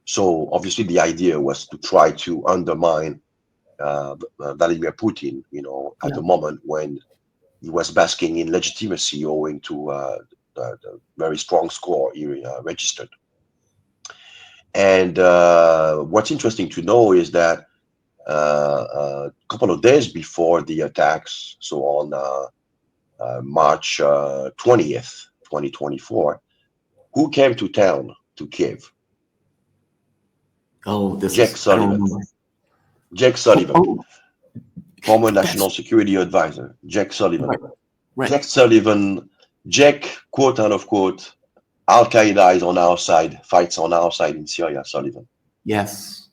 So obviously the idea was to try to undermine Vladimir Putin, at the moment when he was basking in legitimacy owing to the very strong score he registered. And what's interesting to know is that a couple of days before the attacks, so on March 20th, 2024, who came to town, to Kiev? Oh, Jake Sullivan. Jake Sullivan, former national security advisor. Jake Sullivan. Right. Jake Sullivan, Jake, quote unquote, Al Qaeda is on our side, fights on our side in Syria, Sullivan. Yes.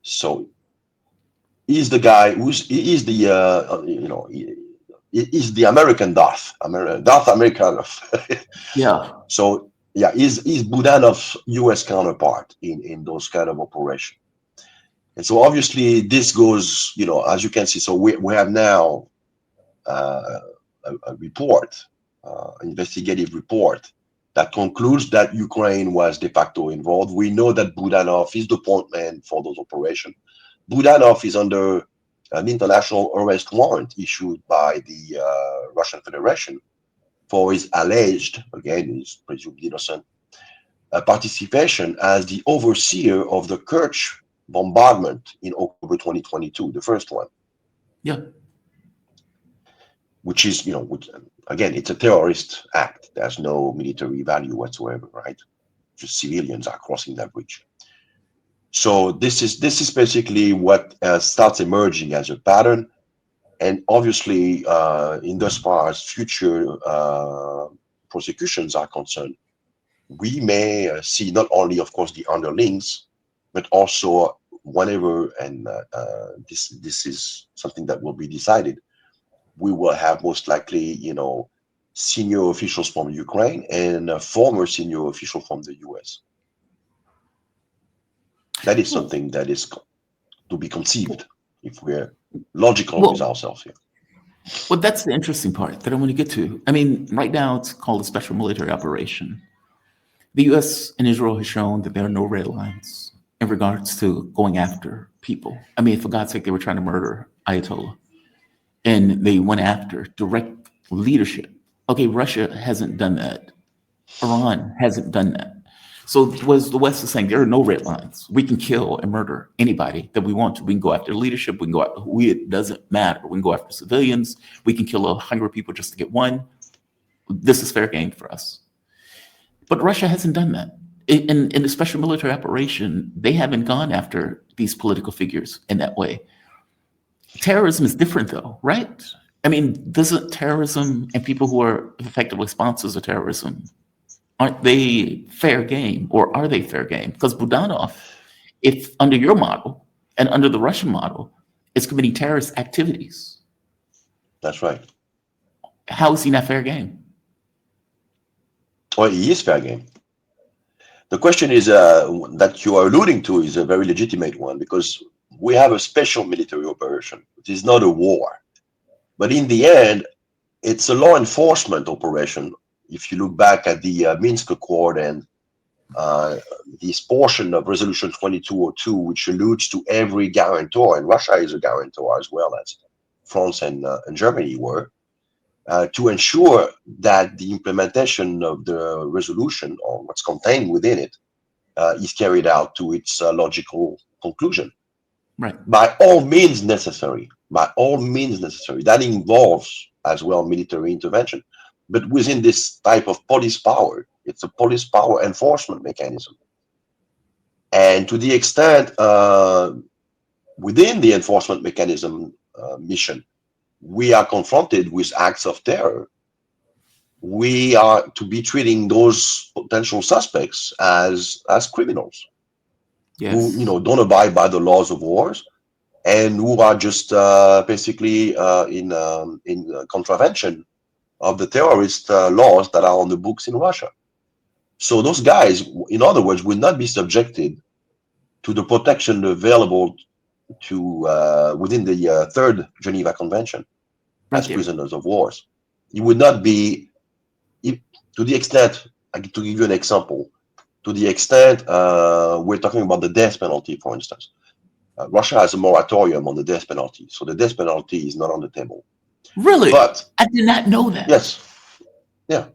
So he's the guy he's the he's the American Darth Americanov. Yeah. So yeah, he's Budanov's U.S. counterpart in those kind of operations. And so obviously this goes, as you can see, so we have now a report, investigative report that concludes that Ukraine was de facto involved. We know that Budanov is the point man for those operations. Budanov is under an international arrest warrant issued by the Russian Federation for his alleged, again, he's presumed innocent, participation as the overseer of the Kerch bombardment in October 2022, the first one. Yeah. Which is, again, it's a terrorist act. There's no military value whatsoever, right? Just civilians are crossing that bridge. So this is basically what starts emerging as a pattern. And obviously, in thus far as future prosecutions are concerned, we may see not only, of course, the underlings, but also whenever, and this is something that will be decided, we will have most likely, senior officials from Ukraine and a former senior official from the US. That is something that is to be conceived if we're logical with ourselves here. Well, that's the interesting part that I want to get to. I mean, right now it's called a special military operation. The US and Israel has shown that there are no red lines in regards to going after people. I mean, for God's sake, they were trying to murder Ayatollah. And they went after direct leadership. Okay, Russia hasn't done that. Iran hasn't done that. So was the West is saying there are no red lines. We can kill and murder anybody that we want to. We can go after leadership. We can go after who, it doesn't matter. We can go after civilians. We can kill 100 people just to get one. This is fair game for us. But Russia hasn't done that. In the special military operation, they haven't gone after these political figures in that way. Terrorism is different though, right? I mean, doesn't terrorism and people who are effectively sponsors of terrorism, aren't they fair game, or are they fair game? Because Budanov, if under your model and under the Russian model, is committing terrorist activities. That's right. How is he not fair game? Well, he is fair game. The question is that you are alluding to is a very legitimate one, because we have a special military operation. It is not a war. But in the end, it's a law enforcement operation. If you look back at the Minsk Accord and this portion of Resolution 2202, which alludes to every guarantor, and Russia is a guarantor as well as France and Germany were, to ensure that the implementation of the resolution, or what's contained within it, is carried out to its logical conclusion. Right. By all means necessary. By all means necessary. That involves as well military intervention. But within this type of police power, it's a police power enforcement mechanism. And to the extent within the enforcement mechanism mission, we are confronted with acts of terror, we are to be treating those potential suspects as criminals. Yes. Who don't abide by the laws of wars, and who are just basically in contravention of the terrorist laws that are on the books in Russia. So those guys, in other words, will not be subjected to the protection available to within the Third Geneva Convention as prisoners of wars. It would not be, to the extent, to give you an example, to the extent we're talking about the death penalty, for instance. Russia has a moratorium on the death penalty, so the death penalty is not on the table. Really? But I did not know that. yes, yeah.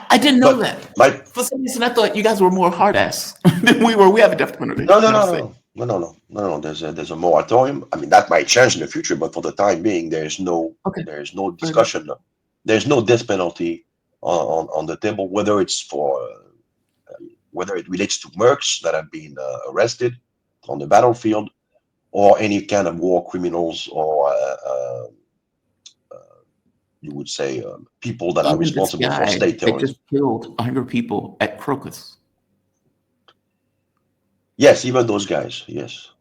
I didn't know that. For some reason, I thought you guys were more hard ass than we were. We have a death penalty. No. There's a moratorium. I mean, that might change in the future, but for the time being, there's no discussion. There's no death penalty on the table, whether it's for whether it relates to mercs that have been arrested on the battlefield, or any kind of war criminals, or you would say people that are responsible for state terrorism. They just killed 100 people at Crocus. Yes, even those guys. Yes,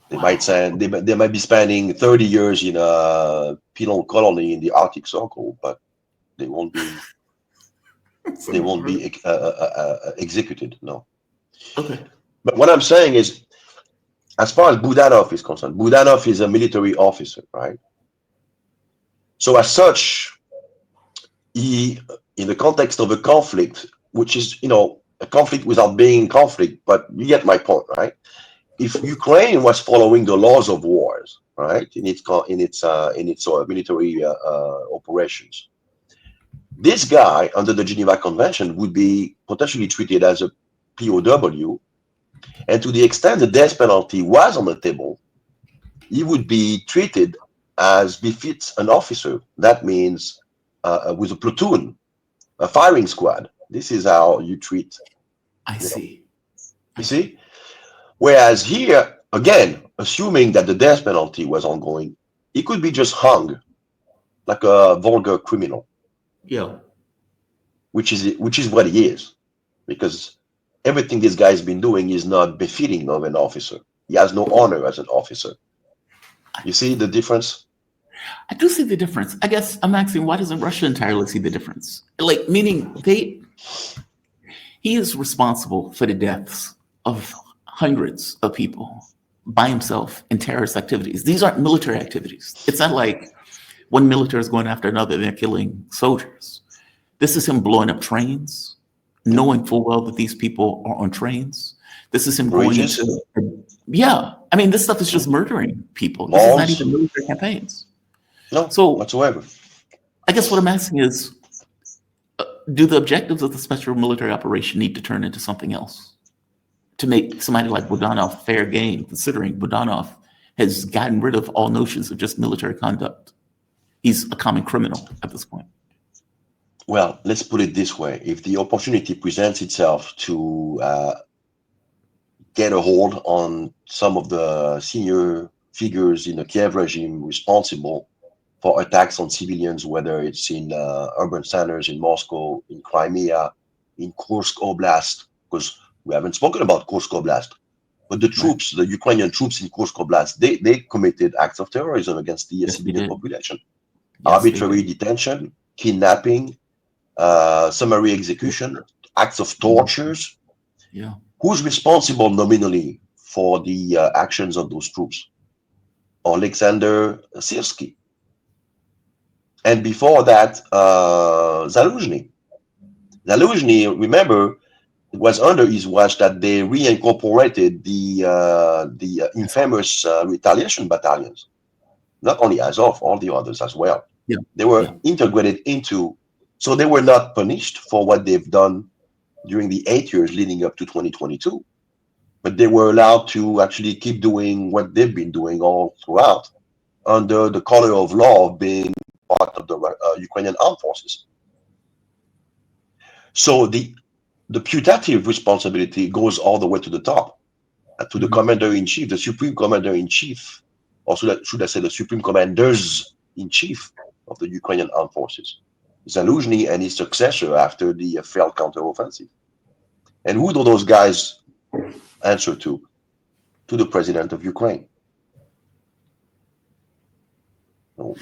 they might be spending 30 years in a penal colony in the Arctic Circle, but they won't be executed. No. Okay. But what I'm saying is, as far as Budanov is concerned, Budanov is a military officer, right? So as such, he, in the context of a conflict, which is, a conflict without being conflict, but you get my point, right? If Ukraine was following the laws of wars, right, in its military operations, this guy under the Geneva Convention would be potentially treated as a POW, and to the extent the death penalty was on the table, he would be treated as befits an officer. That means with a platoon, a firing squad. This is how you treat. I see. You see? Whereas here, again, assuming that the death penalty was ongoing, he could be just hung like a vulgar criminal. Yeah. Which is what he is. Because everything this guy's been doing is not befitting of an officer. He has no honor as an officer. You see the difference? I do see the difference. I guess I'm asking, why doesn't Russia entirely see the difference? Like, meaning he is responsible for the deaths of hundreds of people by himself in terrorist activities. These aren't military activities. It's not like one military is going after another and they're killing soldiers. This is him blowing up trains, knowing full well that these people are on trains. This is him going into, I mean, this stuff is just murdering people. This is not even military campaigns. No, so whatsoever. I guess what I'm asking is, do the objectives of the special military operation need to turn into something else to make somebody like Budanov fair game, considering Budanov has gotten rid of all notions of just military conduct? He's a common criminal at this point. Well, let's put it this way. If the opportunity presents itself to get a hold on some of the senior figures in the Kiev regime responsible for attacks on civilians, whether it's in urban centers in Moscow, in Crimea, in Kursk Oblast, because we haven't spoken about Kursk Oblast, but the troops, the Ukrainian troops in Kursk Oblast, they committed acts of terrorism against the civilian population. Arbitrary detention, kidnapping, summary execution, acts of tortures. Yeah. Who's responsible nominally for the actions of those troops? Alexander Sirski. And before that, Zaluzhny. Zaluzhny, remember, it was under his watch that they reincorporated the infamous retaliation battalions. Not only Azov, all the others as well. Yeah. They were integrated into, so they were not punished for what they've done during the 8 years leading up to 2022, but they were allowed to actually keep doing what they've been doing all throughout, under the color of law of being part of the Ukrainian armed forces. So the putative responsibility goes all the way to the top, to the commander-in-chief, the supreme commander-in-chief, or should I say the supreme commanders-in-chief of the Ukrainian armed forces, Zaluzhny and his successor after the failed counteroffensive. And who do those guys answer to? To the president of Ukraine. What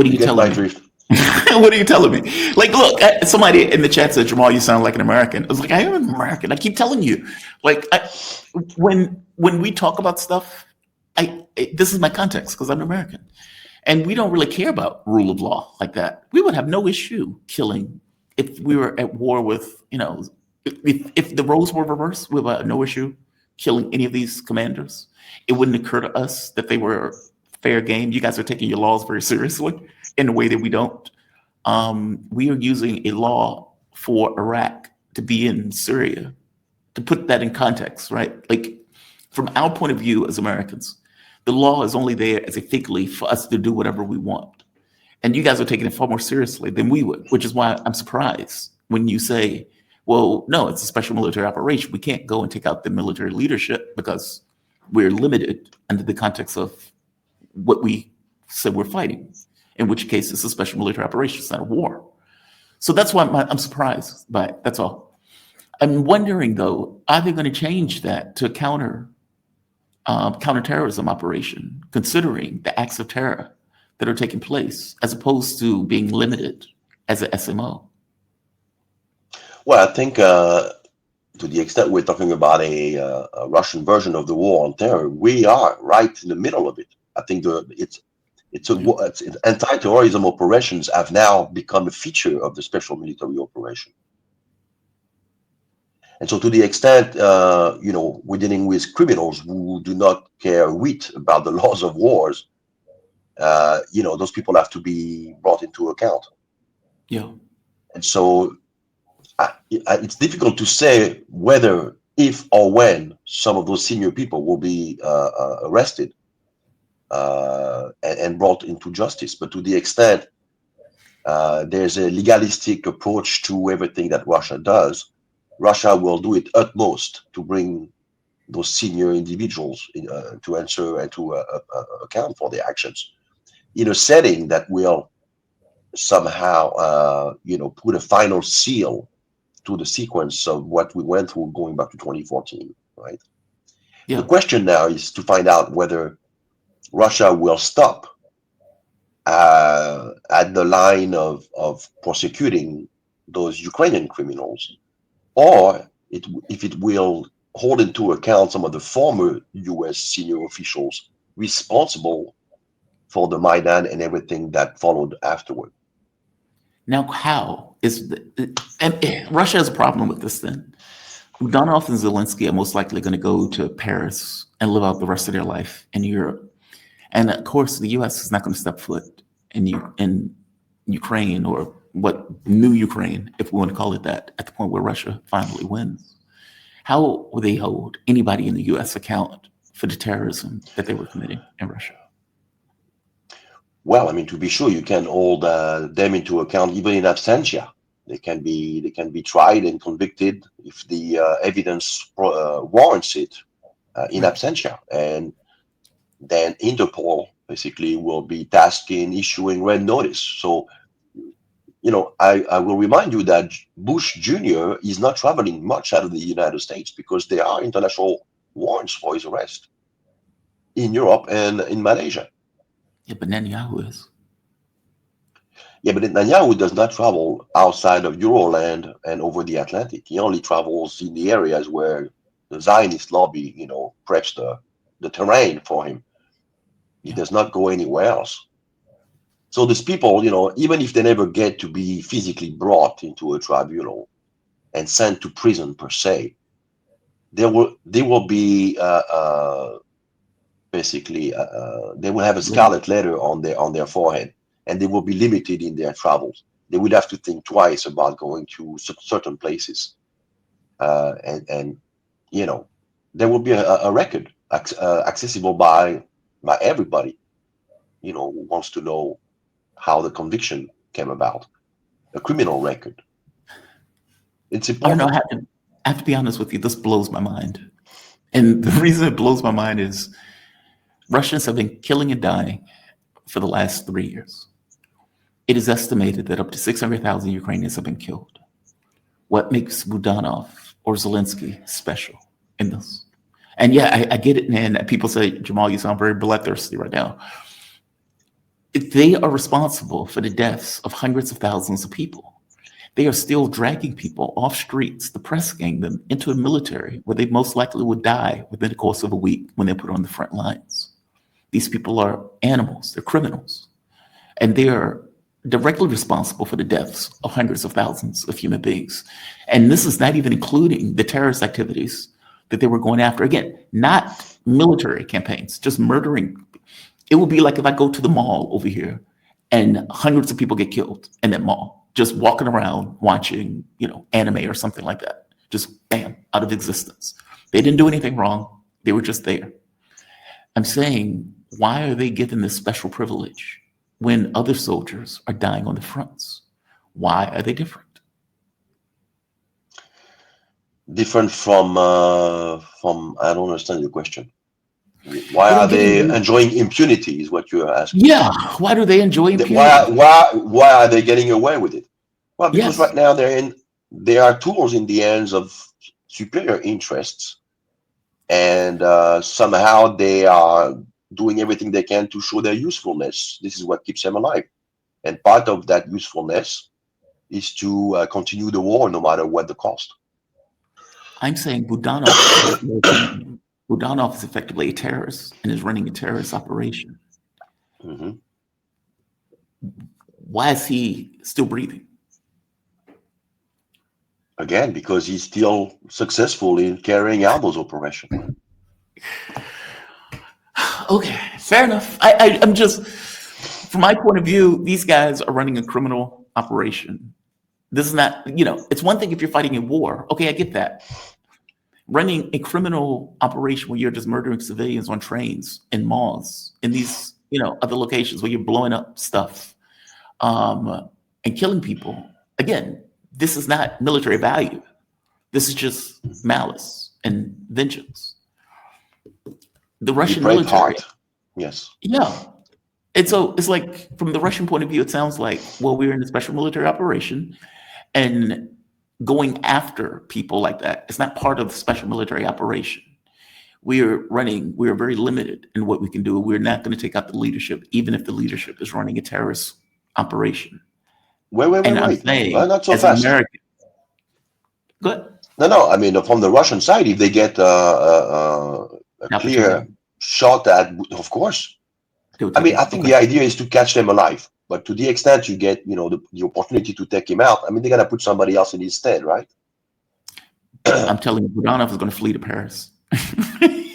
are you telling me? Drift? What are you telling me? Like, look, somebody in the chat said, Jamal, you sound like an American. I was like, I am an American. I keep telling you. Like, when we talk about stuff, this is my context because I'm American. And we don't really care about rule of law like that. We would have no issue killing if we were at war with, if the roles were reversed, we would have no issue killing any of these commanders. It wouldn't occur to us that they were fair game. You guys are taking your laws very seriously in a way that we don't. We are using a law for Iraq to be in Syria, to put that in context, right? Like, from our point of view as Americans, the law is only there as a fig leaf for us to do whatever we want. And you guys are taking it far more seriously than we would, which is why I'm surprised when you say, well, no, it's a special military operation. We can't go and take out the military leadership because we're limited under the context of what we said we're fighting, in which case it's a special military operation, it's not a war. So that's why I'm surprised by it, that's all. I'm wondering, though, are they going to change that to counterterrorism operation, considering the acts of terror that are taking place, as opposed to being limited as a SMO? Well, I think to the extent we're talking about a Russian version of the war on terror, we are right in the middle of it. I think anti-terrorism operations have now become a feature of the special military operation. And so to the extent, we're dealing with criminals who do not care a whit about the laws of wars, those people have to be brought into account. Yeah. And so it's difficult to say whether, if or when, some of those senior people will be arrested and brought into justice. But to the extent there's a legalistic approach to everything that Russia does, Russia will do its utmost to bring those senior individuals to answer and to account for their actions in a setting that will somehow, put a final seal to the sequence of what we went through going back to 2014, right? Yeah. The question now is to find out whether Russia will stop at the line of prosecuting those Ukrainian criminals, or if it will hold into account some of the former US senior officials responsible for the Maidan and everything that followed afterward. Now, how is Russia has a problem with this then? Donald and Zelensky are most likely going to go to Paris and live out the rest of their life in Europe. And of course, the US is not going to step foot in Ukraine, or what new Ukraine, if we want to call it that, at the point where Russia finally wins. How will they hold anybody in the US account for the terrorism that they were committing in Russia? Well, I mean, to be sure, you can hold them into account even in absentia. They can be tried and convicted if the evidence warrants it in absentia, and then Interpol basically will be tasked in issuing red notice. So, I will remind you that Bush Jr. is not traveling much out of the United States because there are international warrants for his arrest in Europe and in Malaysia. Yeah, but Netanyahu is. Yeah, but Netanyahu does not travel outside of Euroland and over the Atlantic. He only travels in the areas where the Zionist lobby, preps the terrain for him. He does not go anywhere else. So these people, even if they never get to be physically brought into a tribunal and sent to prison per se, they will be basically they will have a scarlet letter on their forehead, and they will be limited in their travels. They would have to think twice about going to certain places, and there will be a record accessible by everybody, who wants to know how the conviction came about, a criminal record. It's important. I don't know. I have to be honest with you. This blows my mind, and the reason it blows my mind is Russians have been killing and dying for the last 3 years. It is estimated that up to 600,000 Ukrainians have been killed. What makes Budanov or Zelensky special in this? And yeah, I get it, man. People say, Jamal, you sound very bloodthirsty right now. They are responsible for the deaths of hundreds of thousands of people. They are still dragging people off streets, depressing them into a military where they most likely would die within the course of a week when they're put on the front lines. These people are animals, they're criminals, and they are directly responsible for the deaths of hundreds of thousands of human beings. And this is not even including the terrorist activities that they were going after. Again, not military campaigns, just murdering. It would be like if I go to the mall over here and hundreds of people get killed in that mall, just walking around watching, anime or something like that. Just bam, out of existence. They didn't do anything wrong. They were just there. I'm saying, why are they given this special privilege when other soldiers are dying on the fronts? Why are they different? Different from I don't understand your question. Why are they enjoying impunity is what you're asking. Yeah, why do they enjoy impunity? Why are they getting away with it? Well, because Yes. right now they are tools in the hands of superior interests, and somehow they are doing everything they can to show their usefulness. This is what keeps them alive. And part of that usefulness is to continue the war no matter what the cost. I'm saying Budanov is effectively a terrorist and is running a terrorist operation. Mm-hmm. Why is he still breathing? Again, because he's still successful in carrying out those operations. Okay, fair enough. I'm just, from my point of view, these guys are running a criminal operation. This is not, it's one thing if you're fighting a war. Okay, I get that. Running a criminal operation where you're just murdering civilians on trains and malls in these, other locations where you're blowing up stuff and killing people. Again, this is not military value. This is just malice and vengeance. The Russian military. Yes. Yeah. And so it's like, from the Russian point of view, it sounds like, well, we're in a special military operation, and going after people like that, it's not part of the special military operation. We are very limited in what we can do. We're not going to take out the leadership, even if the leadership is running a terrorist operation. Wait. I'm saying, not so as fast. an American, good. No. I mean, from the Russian side, if they get a clear shot at, of course. I mean, I think the idea is to catch them alive. But to the extent you get, the opportunity to take him out, I mean, they're going to put somebody else in his stead, right? I'm telling you, Budanov is going to flee to Paris.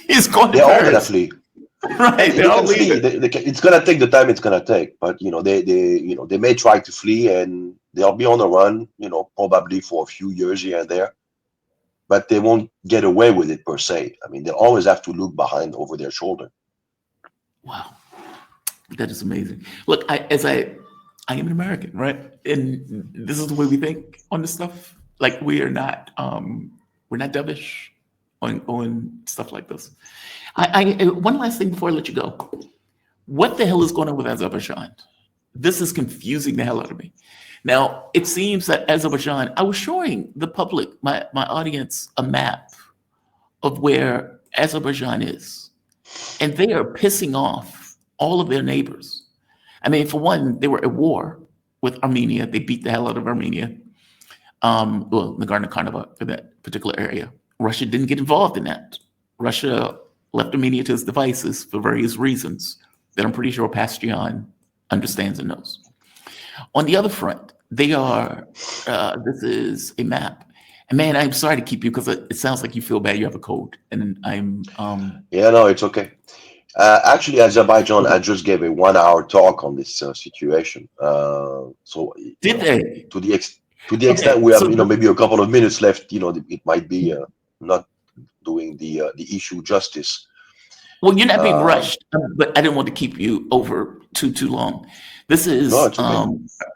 He's going to Paris. They're all going to flee. Right. They can flee. It's going to take the time it's going to take. But, they may try to flee and they'll be on the run, probably for a few years here and there. But they won't get away with it per se. I mean, they'll always have to look behind over their shoulder. Wow. That is amazing. Look, I am an American, right? And this is the way we think on this stuff. Like, we're not dovish on stuff like this. One last thing before I let you go. What the hell is going on with Azerbaijan? This is confusing the hell out of me. Now, it seems that Azerbaijan, I was showing the public, my audience, a map of where Azerbaijan is. And they are pissing off all of their neighbors. I mean, for one, they were at war with Armenia. They beat the hell out of Armenia. Nagorno-Karabakh, for that particular area. Russia didn't get involved in that. Russia left Armenia to its devices for various reasons that I'm pretty sure Pastian understands and knows. On the other front, they are, this is a map. And man, I'm sorry to keep you, because it sounds like you feel bad. You have a cold. And I'm... Yeah, no, it's okay. Actually, Azerbaijan, I just gave a 1-hour talk on this situation. So did they? To the extent we have, maybe a couple of minutes left, it might be not doing the issue justice. Well, you're not being rushed, but I didn't want to keep you over too long. This is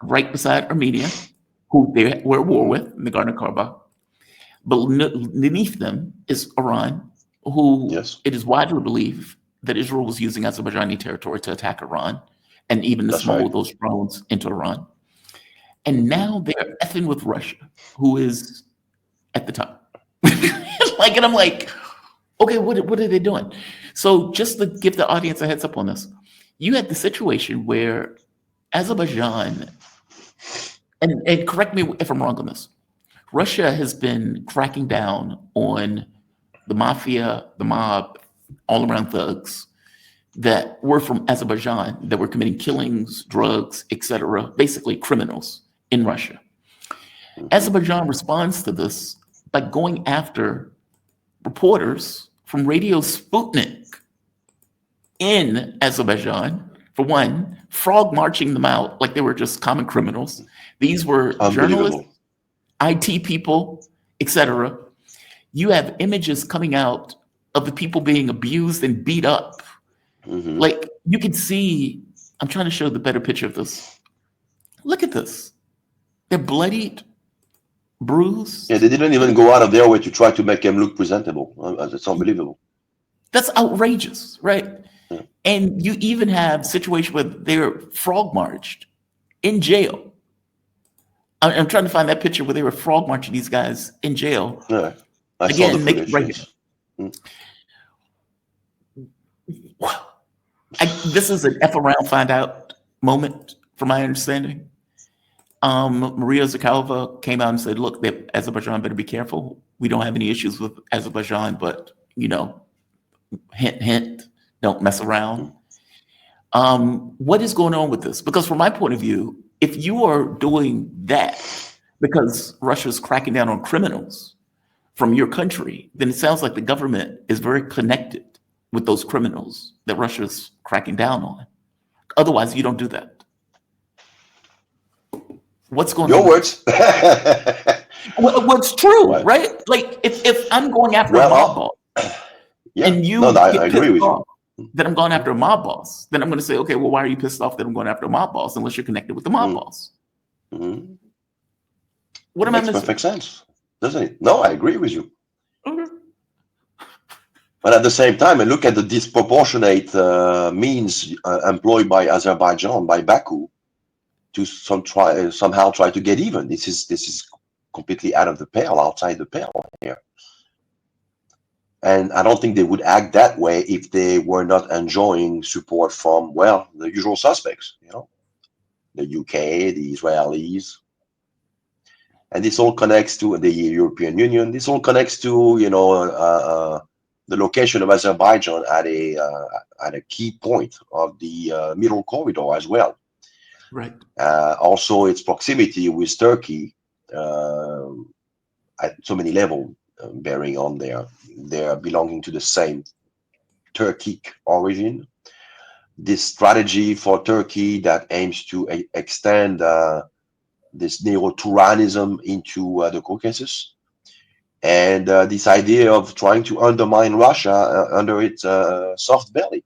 right beside Armenia, who they were at war with, Nagorno-Karabakh. But beneath them is Iran, who it is widely believed that Israel was using Azerbaijani territory to attack Iran, and even to smuggle those drones into Iran. And now they're effing with Russia, who is at the top. And I'm like, okay, what are they doing? So just to give the audience a heads up on this, you had the situation where Azerbaijan, and correct me if I'm wrong on this, Russia has been cracking down on the mafia, the mob, all around thugs that were from Azerbaijan that were committing killings, drugs, etc., basically criminals in Russia. Azerbaijan responds to this by going after reporters from Radio Sputnik in Azerbaijan, for one, frog marching them out like they were just common criminals. These were journalists, IT people, etc. You have images coming out of the people being abused and beat up. Like you can see, I'm trying to show the better picture of this. Look at this. They're bloodied, bruised. Yeah, they didn't even go out of their way to try to make them look presentable. It's unbelievable. That's outrageous, right? Yeah. And you even have situations where they're frog marched in jail. I'm trying to find that picture where they were frog marching these guys in jail. Yeah, I saw the footage. Yes. This is an F around, find out moment, from my understanding. Maria Zakharova came out and said, look, Azerbaijan better be careful. We don't have any issues with Azerbaijan, but, hint, hint, don't mess around. What is going on with this? Because from my point of view, if you are doing that because Russia's cracking down on criminals from your country, then it sounds like the government is very connected with those criminals that Russia's cracking down on. Otherwise, you don't do that. What's going on? Your words. What's true, right? Like if I'm going after a mob boss, and you I agree with you. That I'm going after a mob boss, then I'm going to say, okay, well, why are you pissed off that I'm going after a mob boss unless you're connected with the mob boss? What am I missing? Makes perfect sense, doesn't it? No, I agree with you. But at the same time, I look at the disproportionate means employed by Azerbaijan, by Baku, to somehow try to get even. This is completely out of the pale, outside the pale here. And I don't think they would act that way if they were not enjoying support from, well, the usual suspects, the UK, the Israelis. And this all connects to the European Union. This all connects to, the location of Azerbaijan at a key point of the Middle Corridor as well. Right. Also, its proximity with Turkey at so many levels, bearing on their belonging to the same Turkic origin. This strategy for Turkey that aims to extend this neo-Turanism into the Caucasus, and this idea of trying to undermine Russia under its soft belly.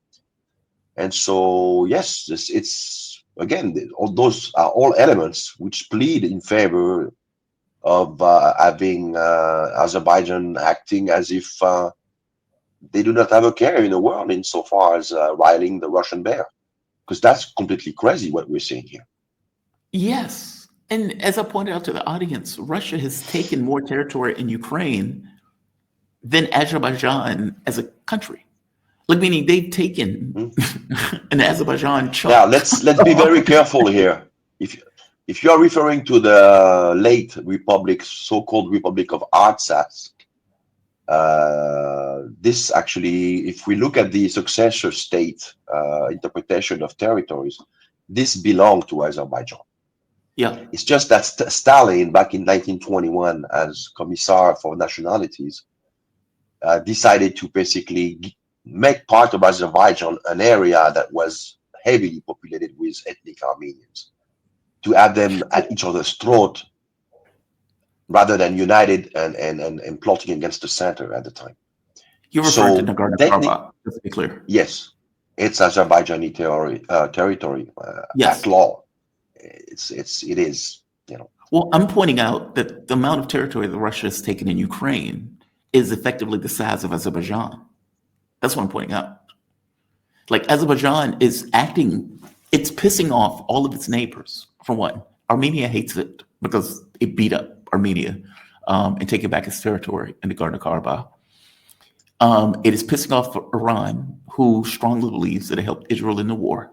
And so, yes, it's again, all those are all elements which plead in favor of having Azerbaijan acting as if they do not have a care in the world insofar as riling the Russian bear, because that's completely crazy what we're seeing here. Yes, and as I pointed out to the audience, Russia has taken more territory in Ukraine than Azerbaijan as a country. Like, meaning they've taken an Azerbaijan chunk. Now let's be very careful here. If you are referring to the late republic, so-called Republic of Artsakh, this actually, if we look at the successor state interpretation of territories, this belonged to Azerbaijan. Yeah, it's just that Stalin, back in 1921, as Commissar for Nationalities, decided to basically make part of Azerbaijan an area that was heavily populated with ethnic Armenians, to have them at each other's throat rather than united and plotting against the center at the time. You're referring to Nagorno-Karabakh, just to be clear. Yes, it's Azerbaijani territory at law. It is. Well, I'm pointing out that the amount of territory that Russia has taken in Ukraine is effectively the size of Azerbaijan. That's what I'm pointing out. Like, Azerbaijan is acting, it's pissing off all of its neighbors. For one, Armenia hates it because it beat up Armenia and taking back its territory in Nagorno-Karabakh. It is pissing off Iran, who strongly believes that it helped Israel in the war.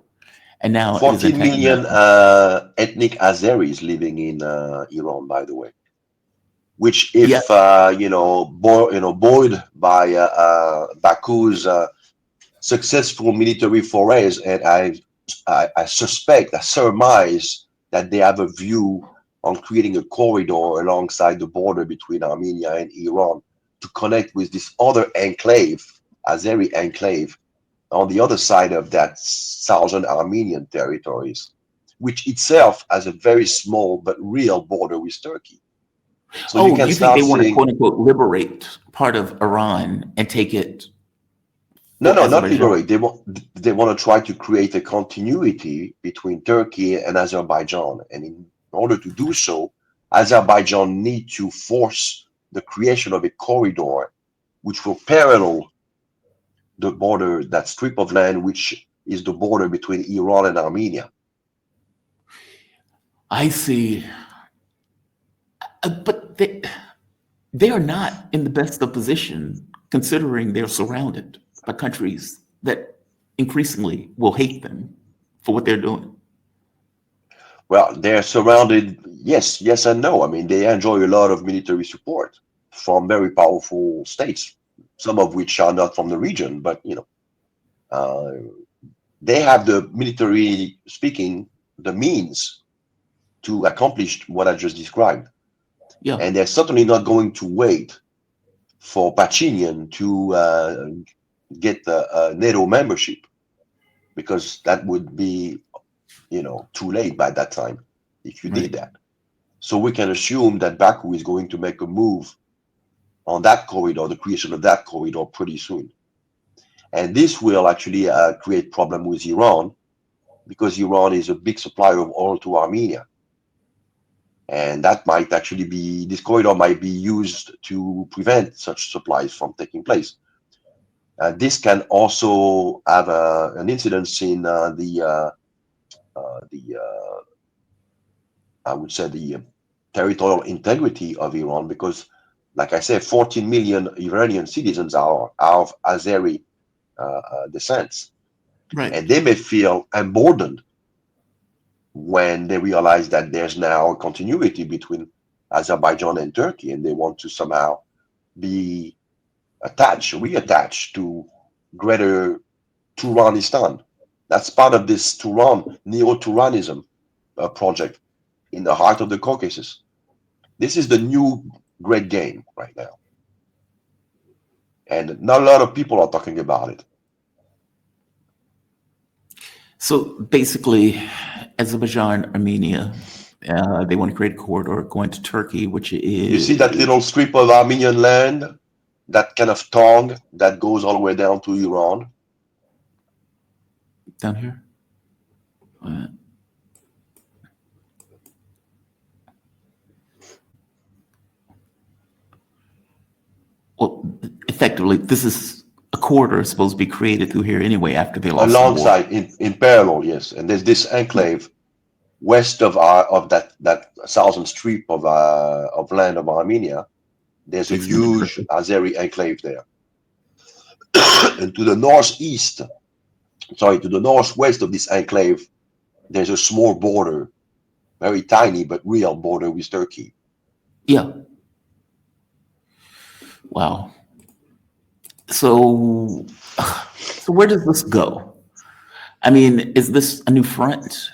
And now it is 14 attacking million Armenia. ethnic Azeris living in Iran, by the way. Which, Yeah. if buoyed by Baku's successful military forays, and I suspect, I surmise that they have a view on creating a corridor alongside the border between Armenia and Iran to connect with this other enclave, Azeri enclave, on the other side of that southern Armenian territories, which itself has a very small but real border with Turkey. So you Oh, can you think start they want to seeing, quote unquote liberate part of Iran and take it no, for no, not liberate. Azerbaijan? They want to try to create a continuity between Turkey and Azerbaijan. And in order to do so, Azerbaijan need to force the creation of a corridor which will parallel the border, that strip of land, which is the border between Iran and Armenia. I see. But they are not in the best of position considering they're surrounded by countries that increasingly will hate them for what they're doing. Well, they're surrounded, yes, yes and no. I mean, they enjoy a lot of military support from very powerful states, some of which are not from the region, but uh, they have, the military speaking, the means to accomplish what I just described. Yeah, And they're certainly not going to wait for Pachinian to get the NATO membership, because that would be, too late by that time if you did right. that. So we can assume that Baku is going to make a move on that corridor, the creation of that corridor, pretty soon. And this will actually create problem with Iran, because Iran is a big supplier of oil to Armenia. And that might actually be, this corridor might be used to prevent such supplies from taking place. This can also have an incidence in I would say, the territorial integrity of Iran, because, like I said, 14 million Iranian citizens are of Azeri descent, and Right. they may feel emboldened when they realize that there's now a continuity between Azerbaijan and Turkey, and they want to somehow be reattached to greater Turanistan. That's part of this Neo-Turanism project in the heart of the Caucasus. This is the new great game right now, and not a lot of people are talking about it. So basically, Azerbaijan, Armenia, they want to create a corridor going to Turkey, which You see that is little strip of Armenian land, that kind of tongue that goes all the way down to Iran? down here. Uh, well, effectively, this is a corridor supposed to be created through here anyway after they lost the war. Alongside, in parallel, yes. And there's this enclave west of that southern strip of land of Armenia. There's a Extended huge Turkey. Azeri enclave there. And to the northeast, sorry, to the northwest of this enclave, there's a small border, very tiny but real border with Turkey. Yeah. Wow. So, so where does this go? I mean, is this a new front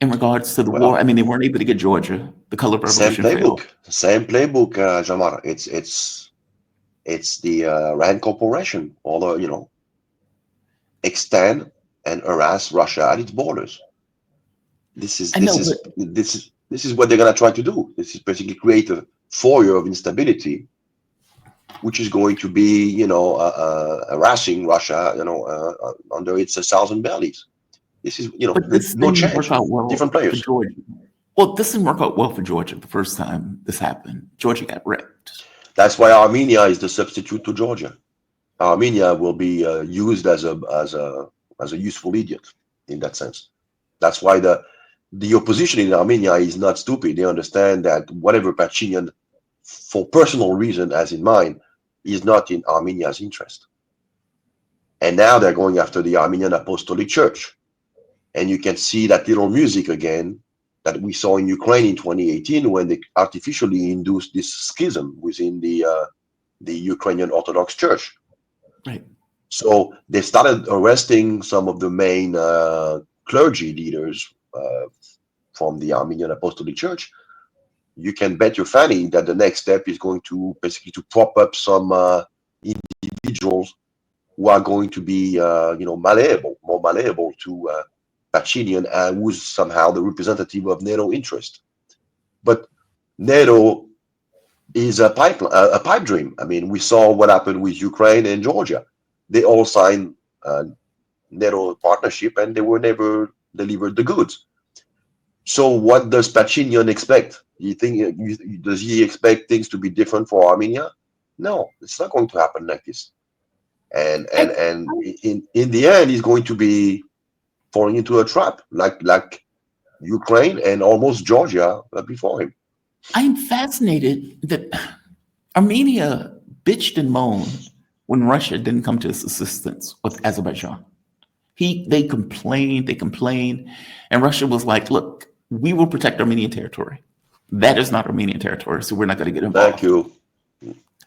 in regards to the war? I Well, mean, they weren't able to get Georgia. The color same revolution failed. playbook, Jamar. It's the Rand Corporation, although, extend and harass Russia at its borders. This is I this know, but is this is this is what they're gonna try to do. This is basically create a foyer of instability, which is going to be, harassing Russia, under its thousand bellies. This is, this no didn't work change, out well different for players. Georgia. Well, this didn't work out well for Georgia the first time this happened. Georgia got wrecked. That's why Armenia is the substitute to Georgia. Armenia will be used as a useful idiot in that sense. That's why the opposition in Armenia is not stupid. They understand that whatever Pachinian, for personal reason, as in mind, is not in Armenia's interest. And now they're going after the Armenian Apostolic Church. And you can see that little music again that we saw in Ukraine in 2018 when they artificially induced this schism within the Ukrainian Orthodox Church. Right. So they started arresting some of the main clergy leaders from the Armenian Apostolic Church. You can bet your fanny that the next step is going to basically to prop up some individuals who are going to be, more malleable to Pachinian, and who's somehow the representative of NATO interest. But NATO is a pipe dream. I mean, we saw what happened with Ukraine and Georgia. They all signed NATO partnership, and they were never delivered the goods. So what does Pachinian expect? Does he expect things to be different for Armenia? No, it's not going to happen like this. And in the end, he's going to be falling into a trap, like Ukraine and almost Georgia before him. I'm fascinated that Armenia bitched and moaned when Russia didn't come to its assistance with Azerbaijan. They complained, and Russia was like, look, we will protect Armenian territory. That is not Armenian territory, so we're not going to get involved. Thank you.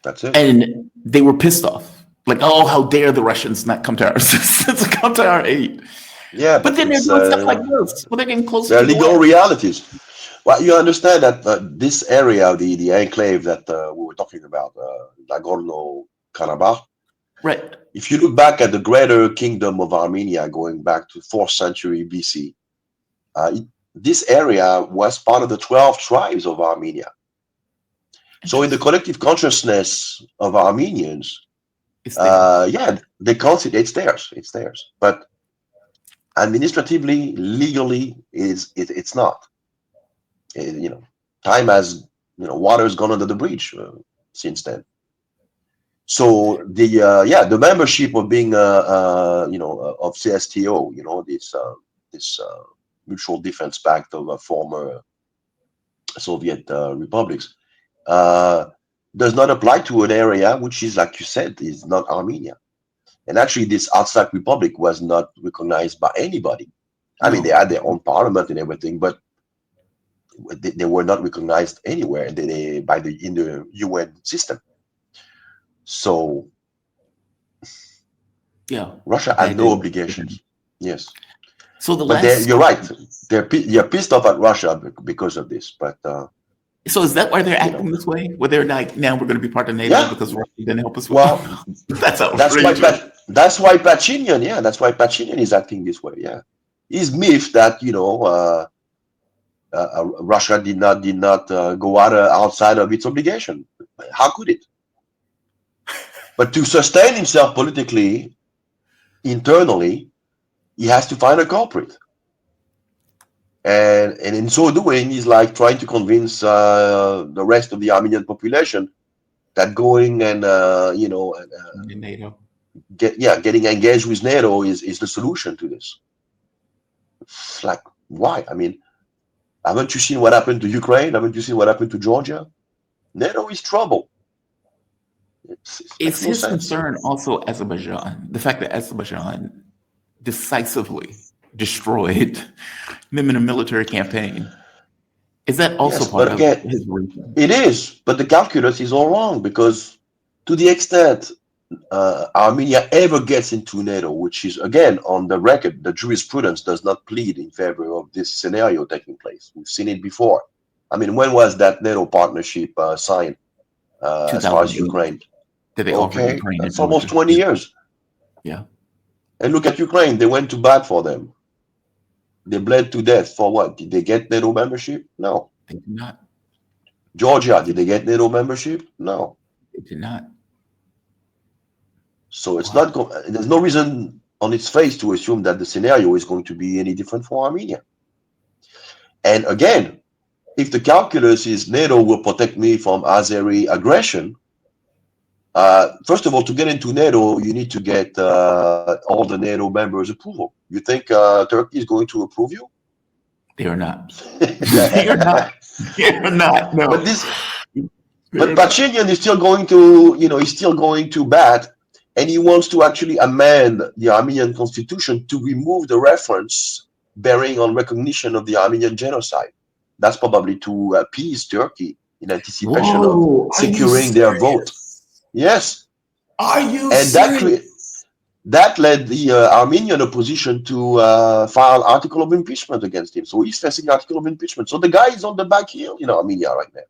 That's it. And they were pissed off. Like, oh, how dare the Russians not come to our assistance, come to our aid. Yeah, but then they're doing stuff like this. Well, they're getting closer to the legal realities. Well, you understand that this area, the enclave that we were talking about, Nagorno-Karabakh, right? If you look back at the greater kingdom of Armenia, going back to 4th century BC, this area was part of the 12 tribes of Armenia. So in the collective consciousness of Armenians, they consider it's theirs. But administratively, legally, it's not. Time has, water has gone under the bridge since then. So the membership of being of CSTO, this mutual defense pact of former Soviet republics, does not apply to an area which is, like you said, is not Armenia. And actually, this Artsakh Republic was not recognized by anybody. I mean, they had their own parliament and everything, but they were not recognized anywhere in the UN system. So, Russia had no obligations. Yes. So you're right. They're pissed off at Russia because of this. But so is that why they're acting this way? Where they're like, now we're going to be part of NATO because Russia didn't help us? Well, that's why Pachinian. Yeah, that's why Pachinian is acting this way. Yeah, he's miffed that Russia did not go outside of its obligation. How could it? But to sustain himself politically, internally, he has to find a culprit. And in so doing, he's like trying to convince the rest of the Armenian population that going and NATO, getting engaged with NATO is the solution to this. It's like, why? I mean, haven't you seen what happened to Ukraine? Haven't you seen what happened to Georgia? NATO is trouble. It's his concern also Azerbaijan. The fact that Azerbaijan decisively destroyed them in a military campaign. Is that also part of his reason? It is, but the calculus is all wrong, because to the extent Armenia ever gets into NATO, which is, again, on the record, the jurisprudence does not plead in favor of this scenario taking place. We've seen it before. I mean, when was that NATO partnership signed as far as Ukraine? Did they offer Ukraine? That's almost 20 years. Yeah. And look at Ukraine. They went to bat for them. They bled to death for what? Did they get NATO membership? No. They did not. Georgia, did they get NATO membership? No. They did not. So it's not. There's no reason on its face to assume that the scenario is going to be any different for Armenia. And again, if the calculus is NATO will protect me from Azeri aggression, first of all, to get into NATO, you need to get all the NATO members' approval. You think Turkey is going to approve you? They are not. They are not. They are not. No. But Pachinian is still going to, he's still going to bat, and he wants to actually amend the Armenian constitution to remove the reference bearing on recognition of the Armenian genocide. That's probably to appease Turkey in anticipation of Whoa, are you securing their vote. serious? Yes, Are you and serious? that led the Armenian opposition to file article of impeachment against him. So he's facing article of impeachment. So the guy is on the back heel in Armenia right now.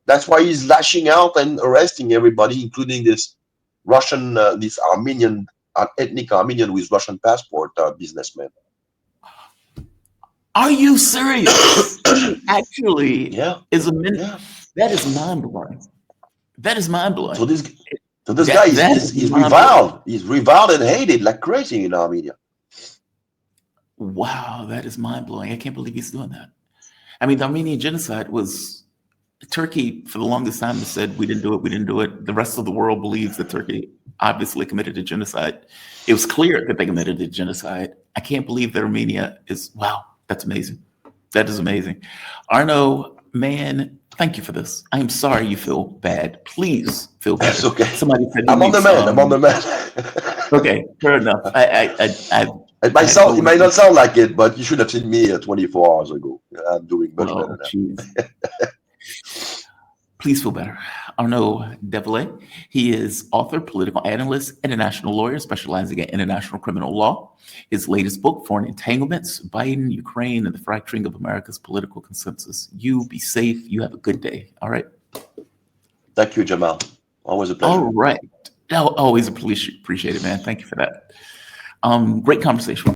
That's why he's lashing out and arresting everybody, including this Russian, this Armenian, ethnic Armenian with Russian passport businessman. Are you serious? He actually Yeah, is a yeah. that is mind blowing. That is mind blowing. So this guy is reviled. He's reviled and hated like crazy in Armenia. Wow, that is mind blowing. I can't believe he's doing that. I mean, the Armenian genocide was Turkey for the longest time has said we didn't do it, we didn't do it. The rest of the world believes that Turkey obviously committed a genocide. It was clear that they committed a genocide. I can't believe that Armenia is, wow, that's amazing. That is amazing. Arnaud, man, thank you for this. I am sorry you feel bad. Please feel better. That's okay. Somebody said I'm on the man. I'm on the man. Okay, fair enough. It might not sound like it, but you should have seen me 24 hours ago. I'm doing much better now. Please feel better. Arnaud Develay, he is author, political analyst, international lawyer specializing in international criminal law. His latest book, Foreign Entanglements, Biden, Ukraine, and the Fracturing of America's Political Consensus. You be safe. You have a good day. All right. Thank you, Jamal. Always a pleasure. All right. Always appreciate it, man. Thank you for that. Great conversation.